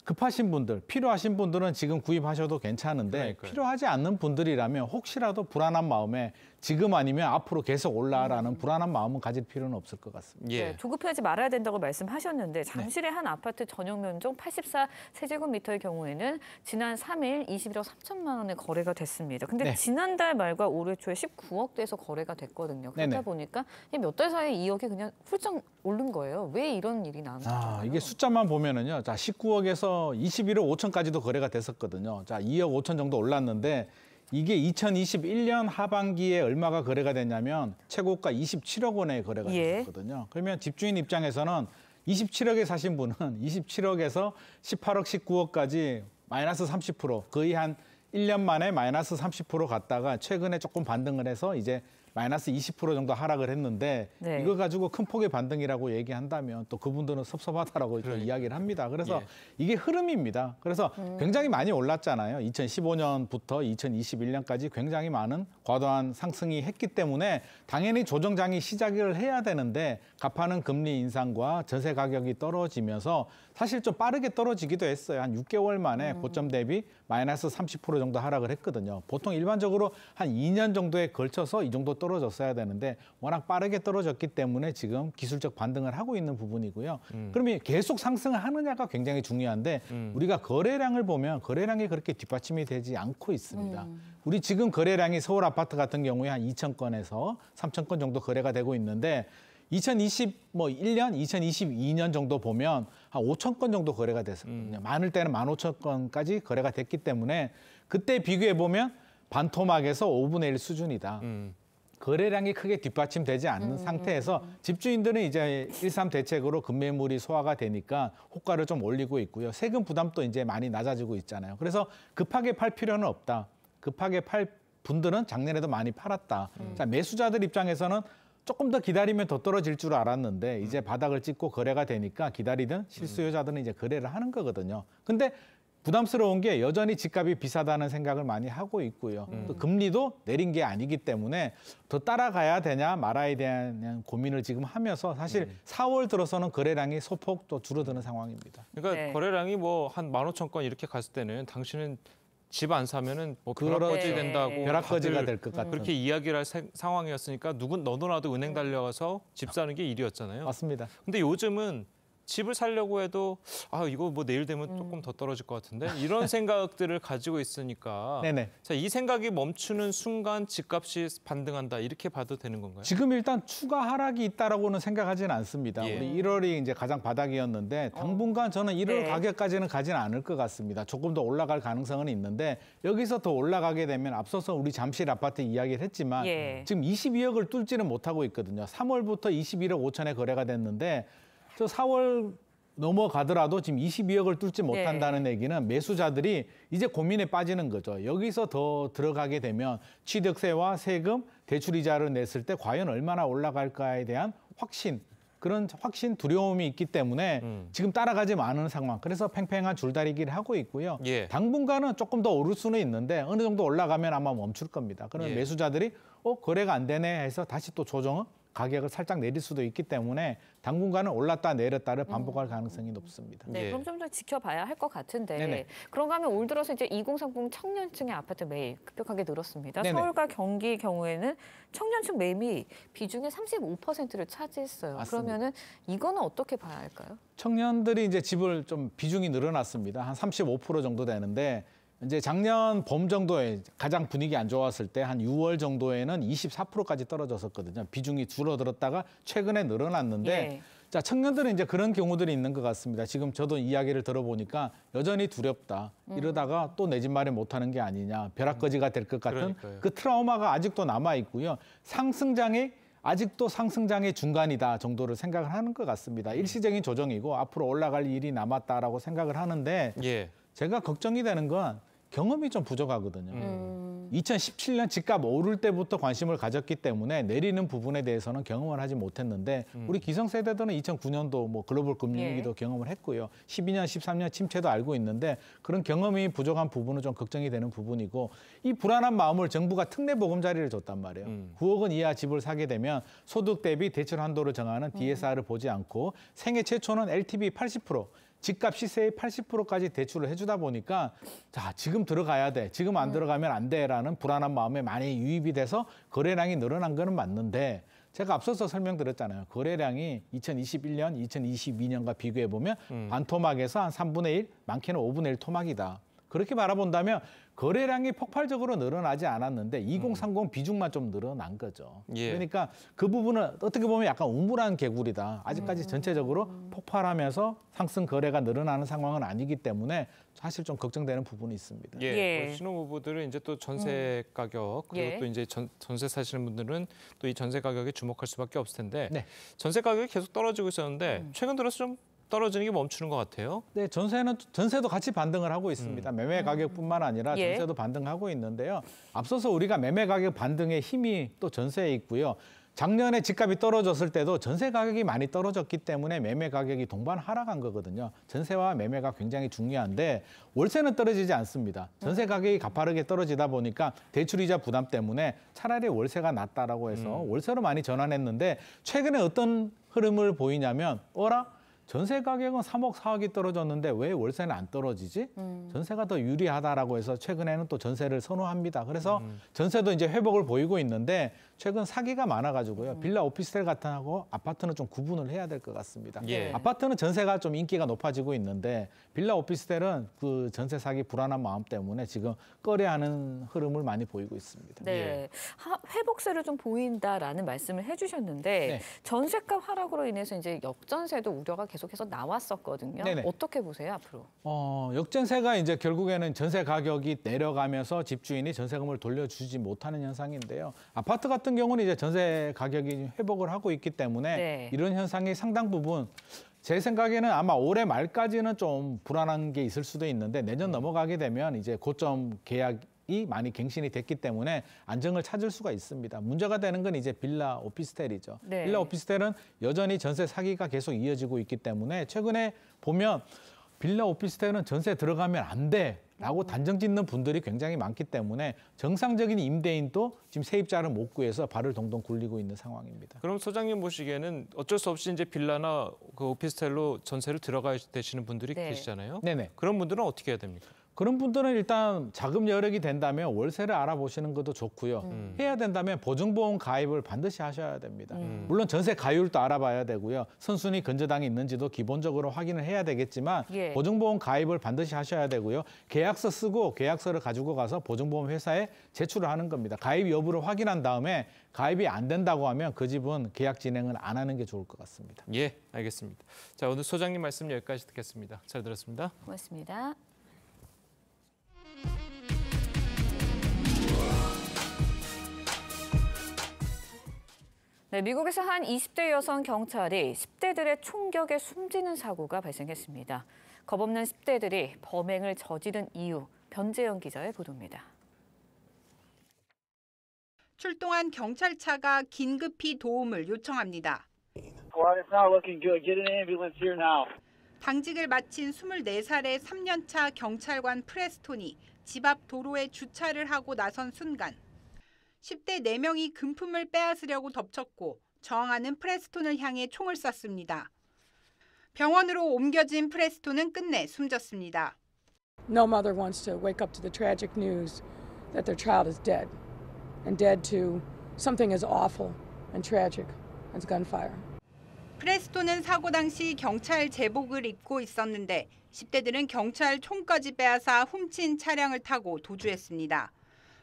급하신 분들, 필요하신 분들은 지금 구입하셔도 괜찮은데 그러니까요. 필요하지 않는 분들이라면 혹시라도 불안한 마음에 지금 아니면 앞으로 계속 올라라는 불안한 마음은 가질 필요는 없을 것 같습니다. 예. 네, 조급해하지 말아야 된다고 말씀하셨는데 잠실의 한 아파트 전용 면적 84세제곱미터의 경우에는 지난 3일 21억 3천만 원에 거래가 됐습니다. 근데 네. 지난달 말과 올해 초에 19억대에서 거래가 됐거든요. 그러다 네네. 보니까 몇 달 사이에 2억이 그냥 훌쩍 오른 거예요. 왜 이런 일이 나는 거예요? 이게 숫자만 보면은요. 자, 19억에서 21억 5천까지도 거래가 됐었거든요. 자, 2억 5천 정도 올랐는데 이게 2021년 하반기에 얼마가 거래가 됐냐면 최고가 27억 원에 거래가 됐었거든요. 그러면 집주인 입장에서는 27억에 사신 분은 27억에서 18억, 19억까지 마이너스 30%, 거의 한 1년 만에 마이너스 30% 갔다가 최근에 조금 반등을 해서 이제 마이너스 20% 정도 하락을 했는데 네. 이거 가지고 큰 폭의 반등이라고 얘기한다면 또 그분들은 섭섭하다라고 또 이야기를 합니다. 그래서 이게 흐름입니다. 그래서 굉장히 많이 올랐잖아요. 2015년부터 2021년까지 굉장히 많은 과도한 상승이 했기 때문에 당연히 조정장이 시작을 해야 되는데 가파른 금리 인상과 전세 가격이 떨어지면서 사실 좀 빠르게 떨어지기도 했어요. 한 6개월 만에 고점 대비 마이너스 30% 정도 하락을 했거든요. 보통 일반적으로 한 2년 정도에 걸쳐서 이 정도 떨어졌어야 되는데 워낙 빠르게 떨어졌기 때문에 지금 기술적 반등을 하고 있는 부분이고요. 그러면 계속 상승을 하느냐가 굉장히 중요한데 우리가 거래량을 보면 거래량이 그렇게 뒷받침이 되지 않고 있습니다. 우리 지금 거래량이 서울 아파트 같은 경우에 한 2천 건에서 3천 건 정도 거래가 되고 있는데 2021년, 2022년 정도 보면 한 5천 건 정도 거래가 됐었거든요. 많을 때는 15,000건까지 거래가 됐기 때문에 그때 비교해 보면 반토막에서 5분의 1 수준이다. 거래량이 크게 뒷받침되지 않는 상태에서 집주인들은 이제 1.3 대책으로 급매물이 소화가 되니까 호가를 좀 올리고 있고요. 세금 부담도 이제 많이 낮아지고 있잖아요. 그래서 급하게 팔 필요는 없다. 급하게 팔 분들은 작년에도 많이 팔았다. 자, 매수자들 입장에서는 조금 더 기다리면 더 떨어질 줄 알았는데 이제 바닥을 찍고 거래가 되니까 기다리던 실수요자들은 이제 거래를 하는 거거든요. 근데 부담스러운 게 여전히 집값이 비싸다는 생각을 많이 하고 있고요. 또 금리도 내린 게 아니기 때문에 더 따라가야 되냐 말아야 되냐 고민을 지금 하면서 사실 4월 들어서는 거래량이 소폭 또 줄어드는 상황입니다. 그러니까 거래량이 뭐 한 15,000건 이렇게 갔을 때는 당신은 집 안 사면은 뭐 벼락거지 된다고 벼락거지가 될 것 같은 그렇게 이야기를 할 상황이었으니까 너도 나도 은행 달려가서 집 사는 게 일이었잖아요. 맞습니다. 근데 요즘은 집을 살려고 해도 이거 뭐 내일 되면 조금 더 떨어질 것 같은데 이런 생각들을 가지고 있으니까 네네. 자, 이 생각이 멈추는 순간 집값이 반등한다 이렇게 봐도 되는 건가요? 지금 일단 추가 하락이 있다라고는 생각하지는 않습니다. 예. 우리 1월이 이제 가장 바닥이었는데 당분간 저는 1월 가격까지는 가지는 않을 것 같습니다. 조금 더 올라갈 가능성은 있는데 여기서 더 올라가게 되면 앞서서 우리 잠실 아파트 이야기를 했지만 지금 22억을 뚫지는 못하고 있거든요. 3월부터 21억 5천에 거래가 됐는데 저 4월 넘어가더라도 지금 22억을 뚫지 못한다는 얘기는 매수자들이 이제 고민에 빠지는 거죠. 여기서 더 들어가게 되면 취득세와 세금, 대출이자를 냈을 때 과연 얼마나 올라갈까에 대한 그런 확신, 두려움이 있기 때문에 지금 따라가지 않은 상황. 그래서 팽팽한 줄다리기를 하고 있고요. 당분간은 조금 더 오를 수는 있는데 어느 정도 올라가면 아마 멈출 겁니다. 그러면 매수자들이 거래가 안 되네 해서 다시 또 조정은 가격을 살짝 내릴 수도 있기 때문에 당분간은 올랐다 내렸다를 반복할 가능성이 높습니다. 네, 그럼 좀 더 지켜봐야 할 것 같은데 네네. 그런가 하면 올 들어서 이제 2030 청년층의 아파트 매입 급격하게 늘었습니다. 네네. 서울과 경기 경우에는 청년층 매입이 비중의 35%를 차지했어요. 맞습니다. 그러면은 이거는 어떻게 봐야 할까요? 청년들이 이제 집을 좀 비중이 늘어났습니다. 한 35% 정도 되는데 이제 작년 봄 정도에 가장 분위기 안 좋았을 때 한 6월 정도에는 24%까지 떨어졌었거든요. 비중이 줄어들었다가 최근에 늘어났는데 예. 자, 청년들은 이제 그런 경우들이 있는 것 같습니다. 지금 저도 이야기를 들어보니까 여전히 두렵다. 이러다가 또 내 집 마련 못하는 게 아니냐. 벼락거지가 될 것 같은 그러니까요. 그 트라우마가 아직도 남아 있고요. 상승장에 아직도 상승장의 중간이다 정도를 생각을 하는 것 같습니다. 일시적인 조정이고 앞으로 올라갈 일이 남았다라고 생각을 하는데 예. 제가 걱정이 되는 건 경험이 좀 부족하거든요. 2017년 집값 오를 때부터 관심을 가졌기 때문에 내리는 부분에 대해서는 경험을 하지 못했는데 우리 기성세대들은 2009년도 뭐 글로벌 금융위기도 경험을 했고요. 12년, 13년 침체도 알고 있는데 그런 경험이 부족한 부분은 좀 걱정이 되는 부분이고 이 불안한 마음을 정부가 특례 보금자리를 줬단 말이에요. 9억 원 이하 집을 사게 되면 소득 대비 대출 한도를 정하는 DSR을 보지 않고 생애 최초는 LTV 80%, 집값 시세의 80%까지 대출을 해주다 보니까 자 지금 들어가야 돼, 지금 안 들어가면 안 돼라는 불안한 마음에 많이 유입이 돼서 거래량이 늘어난 거는 맞는데 제가 앞서서 설명드렸잖아요. 거래량이 2021년, 2022년과 비교해 보면 반토막에서 한 3분의 1, 많게는 5분의 1 토막이다. 그렇게 바라본다면 거래량이 폭발적으로 늘어나지 않았는데 2030 비중만 좀 늘어난 거죠. 예. 그러니까 그 부분은 어떻게 보면 약간 우물한 개구리다. 아직까지 전체적으로 폭발하면서 상승 거래가 늘어나는 상황은 아니기 때문에 사실 좀 걱정되는 부분이 있습니다. 예. 신혼부부들은 이제 또 전세 가격 그리고 또 이제 전세 사시는 분들은 또 이 전세 가격에 주목할 수밖에 없을 텐데 전세 가격이 계속 떨어지고 있었는데 최근 들어서 좀 떨어지는 게 멈추는 것 같아요. 네, 전세도 같이 반등을 하고 있습니다. 매매 가격뿐만 아니라 전세도 반등하고 있는데요. 앞서서 우리가 매매 가격 반등의 힘이 또 전세에 있고요. 작년에 집값이 떨어졌을 때도 전세 가격이 많이 떨어졌기 때문에 매매 가격이 동반 하락한 거거든요. 전세와 매매가 굉장히 중요한데 월세는 떨어지지 않습니다. 전세 가격이 가파르게 떨어지다 보니까 대출이자 부담 때문에 차라리 월세가 낫다라고 해서 월세로 많이 전환했는데 최근에 어떤 흐름을 보이냐면 전세 가격은 3억, 4억이 떨어졌는데 왜 월세는 안 떨어지지? 전세가 더 유리하다라고 해서 최근에는 또 전세를 선호합니다. 그래서 전세도 이제 회복을 보이고 있는데 최근 사기가 많아가지고요. 빌라 오피스텔 같은 하고 아파트는 좀 구분을 해야 될 것 같습니다. 아파트는 전세가 좀 인기가 높아지고 있는데 빌라 오피스텔은 그 전세 사기 불안한 마음 때문에 지금 꺼려하는 흐름을 많이 보이고 있습니다. 네, 회복세를 좀 보인다라는 말씀을 해주셨는데 전세값 하락으로 인해서 이제 역전세도 우려가 계속해서 나왔었거든요. 어떻게 보세요 앞으로? 역전세가 이제 결국에는 전세 가격이 내려가면서 집주인이 전세금을 돌려주지 못하는 현상인데요. 아파트 같은 경우는 이제 전세 가격이 회복을 하고 있기 때문에 이런 현상이 상당 부분 제 생각에는 아마 올해 말까지는 좀 불안한 게 있을 수도 있는데 내년 넘어가게 되면 이제 고점 계약이 많이 갱신이 됐기 때문에 안정을 찾을 수가 있습니다. 문제가 되는 건 이제 빌라 오피스텔이죠. 빌라 오피스텔은 여전히 전세 사기가 계속 이어지고 있기 때문에 최근에 보면 빌라 오피스텔은 전세 들어가면 안 돼라고 단정 짓는 분들이 굉장히 많기 때문에 정상적인 임대인도 지금 세입자를 못 구해서 발을 동동 굴리고 있는 상황입니다. 그럼 소장님 보시기에는 어쩔 수 없이 이제 빌라나 그 오피스텔로 전세를 들어가야 되시는 분들이 계시잖아요. 그런 분들은 어떻게 해야 됩니까? 그런 분들은 일단 자금 여력이 된다면 월세를 알아보시는 것도 좋고요. 해야 된다면 보증보험 가입을 반드시 하셔야 됩니다. 물론 전세 가율도 알아봐야 되고요. 선순위 건저당이 있는지도 기본적으로 확인을 해야 되겠지만 보증보험 가입을 반드시 하셔야 되고요. 계약서 쓰고 계약서를 가지고 가서 보증보험 회사에 제출을 하는 겁니다. 가입 여부를 확인한 다음에 가입이 안 된다고 하면 그 집은 계약 진행을 안 하는 게 좋을 것 같습니다. 예, 알겠습니다. 자, 오늘 소장님 말씀 여기까지 듣겠습니다. 잘 들었습니다. 고맙습니다. 네, 미국에서 한 20대 여성 경찰이 10대들의 총격에 숨지는 사고가 발생했습니다. 겁없는 10대들이 범행을 저지른 이유, 변재영 기자의 보도입니다. 출동한 경찰차가 긴급히 도움을 요청합니다. 당직을 마친 24살의 3년차 경찰관 프레스톤이 집 앞 도로에 주차를 하고 나선 순간 10대 4명이 금품을 빼앗으려고 덮쳤고 저항하는 프레스톤을 향해 총을 쐈습니다. 병원으로 옮겨진 프레스톤은 끝내 숨졌습니다. No mother wants to wake up to the tragic news that their child is dead, and dead to something as awful and tragic as gunfire. 프레스톤은 사고 당시 경찰 제복을 입고 있었는데 10대들은 경찰 총까지 빼앗아 훔친 차량을 타고 도주했습니다.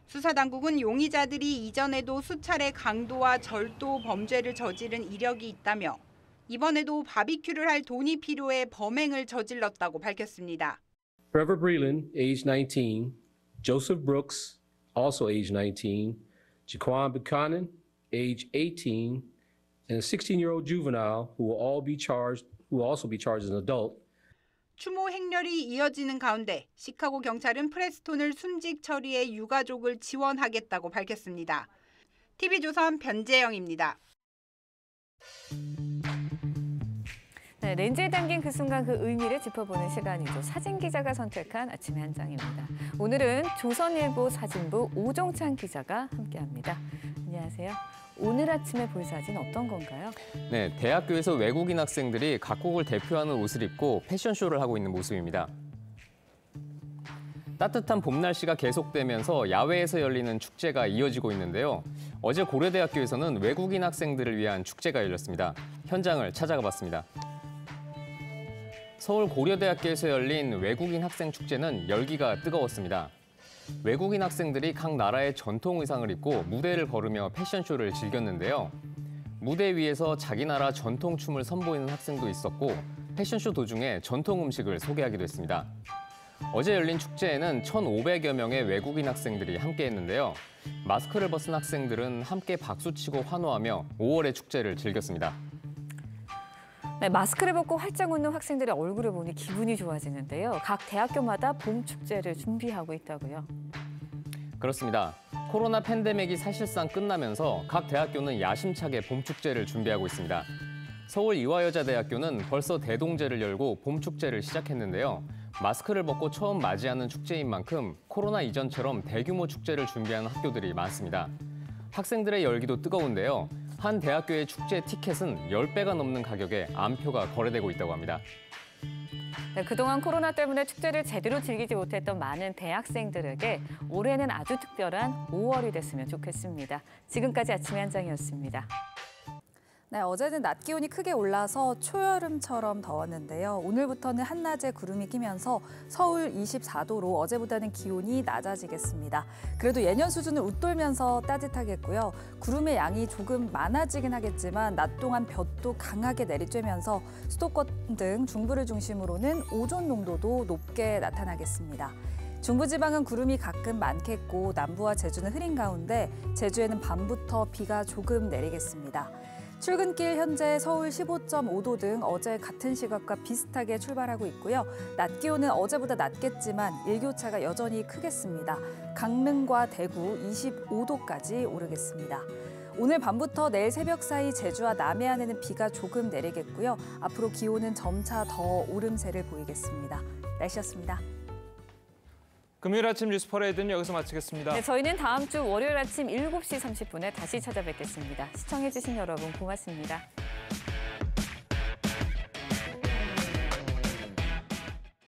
수사당국은 용의자들이 이전에도 수차례 강도와 절도 범죄를 저지른 이력이 있다며 이번에도 바비큐를 할 돈이 필요해 범행을 저질렀다고 밝혔습니다. Trevor Breland, age 19, Joseph Brooks, also age 19, Jaquan Buchanan, age 18, and a 16-year-old juvenile who will also be charged as an adult. 추모 행렬이 이어지는 가운데 시카고 경찰은 프레스톤을 순직 처리해 유가족을 지원하겠다고 밝혔습니다. TV조선 변재영입니다. 네, 렌즈에 담긴 그 순간 그 의미를 짚어보는 시간이죠. 사진 기자가 선택한 아침의 한 장입니다. 오늘은 조선일보 사진부 오종찬 기자가 함께합니다. 안녕하세요. 오늘 아침에 볼 사진 어떤 건가요? 네, 대학교에서 외국인 학생들이 각국을 대표하는 옷을 입고 패션쇼를 하고 있는 모습입니다. 따뜻한 봄 날씨가 계속되면서 야외에서 열리는 축제가 이어지고 있는데요. 어제 고려대학교에서는 외국인 학생들을 위한 축제가 열렸습니다. 현장을 찾아가 봤습니다. 서울 고려대학교에서 열린 외국인 학생 축제는 열기가 뜨거웠습니다. 외국인 학생들이 각 나라의 전통 의상을 입고 무대를 걸으며 패션쇼를 즐겼는데요. 무대 위에서 자기 나라 전통 춤을 선보이는 학생도 있었고 패션쇼 도중에 전통 음식을 소개하기도 했습니다. 어제 열린 축제에는 1,500여 명의 외국인 학생들이 함께했는데요. 마스크를 벗은 학생들은 함께 박수치고 환호하며 5월의 축제를 즐겼습니다. 네, 마스크를 벗고 활짝 웃는 학생들의 얼굴을 보니 기분이 좋아지는데요. 각 대학교마다 봄 축제를 준비하고 있다고요. 그렇습니다. 코로나 팬데믹이 사실상 끝나면서 각 대학교는 야심차게 봄 축제를 준비하고 있습니다. 서울 이화여자대학교는 벌써 대동제를 열고 봄 축제를 시작했는데요. 마스크를 벗고 처음 맞이하는 축제인 만큼 코로나 이전처럼 대규모 축제를 준비하는 학교들이 많습니다. 학생들의 열기도 뜨거운데요. 한 대학교의 축제 티켓은 10배가 넘는 가격에 안표가 거래되고 있다고 합니다. 네, 그동안 코로나 때문에 축제를 제대로 즐기지 못했던 많은 대학생들에게 올해는 아주 특별한 5월이 됐으면 좋겠습니다. 지금까지 아침의 한 장이었습니다. 네, 어제는 낮 기온이 크게 올라서 초여름처럼 더웠는데요. 오늘부터는 한낮에 구름이 끼면서 서울 24도로 어제보다는 기온이 낮아지겠습니다. 그래도 예년 수준을 웃돌면서 따뜻하겠고요. 구름의 양이 조금 많아지긴 하겠지만 낮 동안 볕도 강하게 내리쬐면서 수도권 등 중부를 중심으로는 오존 농도도 높게 나타나겠습니다. 중부지방은 구름이 가끔 많겠고 남부와 제주는 흐린 가운데 제주에는 밤부터 비가 조금 내리겠습니다. 출근길 현재 서울 15.5도 등 어제 같은 시각과 비슷하게 출발하고 있고요. 낮 기온은 어제보다 낮겠지만 일교차가 여전히 크겠습니다. 강릉과 대구 25도까지 오르겠습니다. 오늘 밤부터 내일 새벽 사이 제주와 남해안에는 비가 조금 내리겠고요. 앞으로 기온은 점차 더 오름세를 보이겠습니다. 날씨였습니다. 금요일 아침 뉴스 퍼레이드는 여기서 마치겠습니다. 네, 저희는 다음 주 월요일 아침 7시 30분에 다시 찾아뵙겠습니다. 시청해주신 여러분 고맙습니다.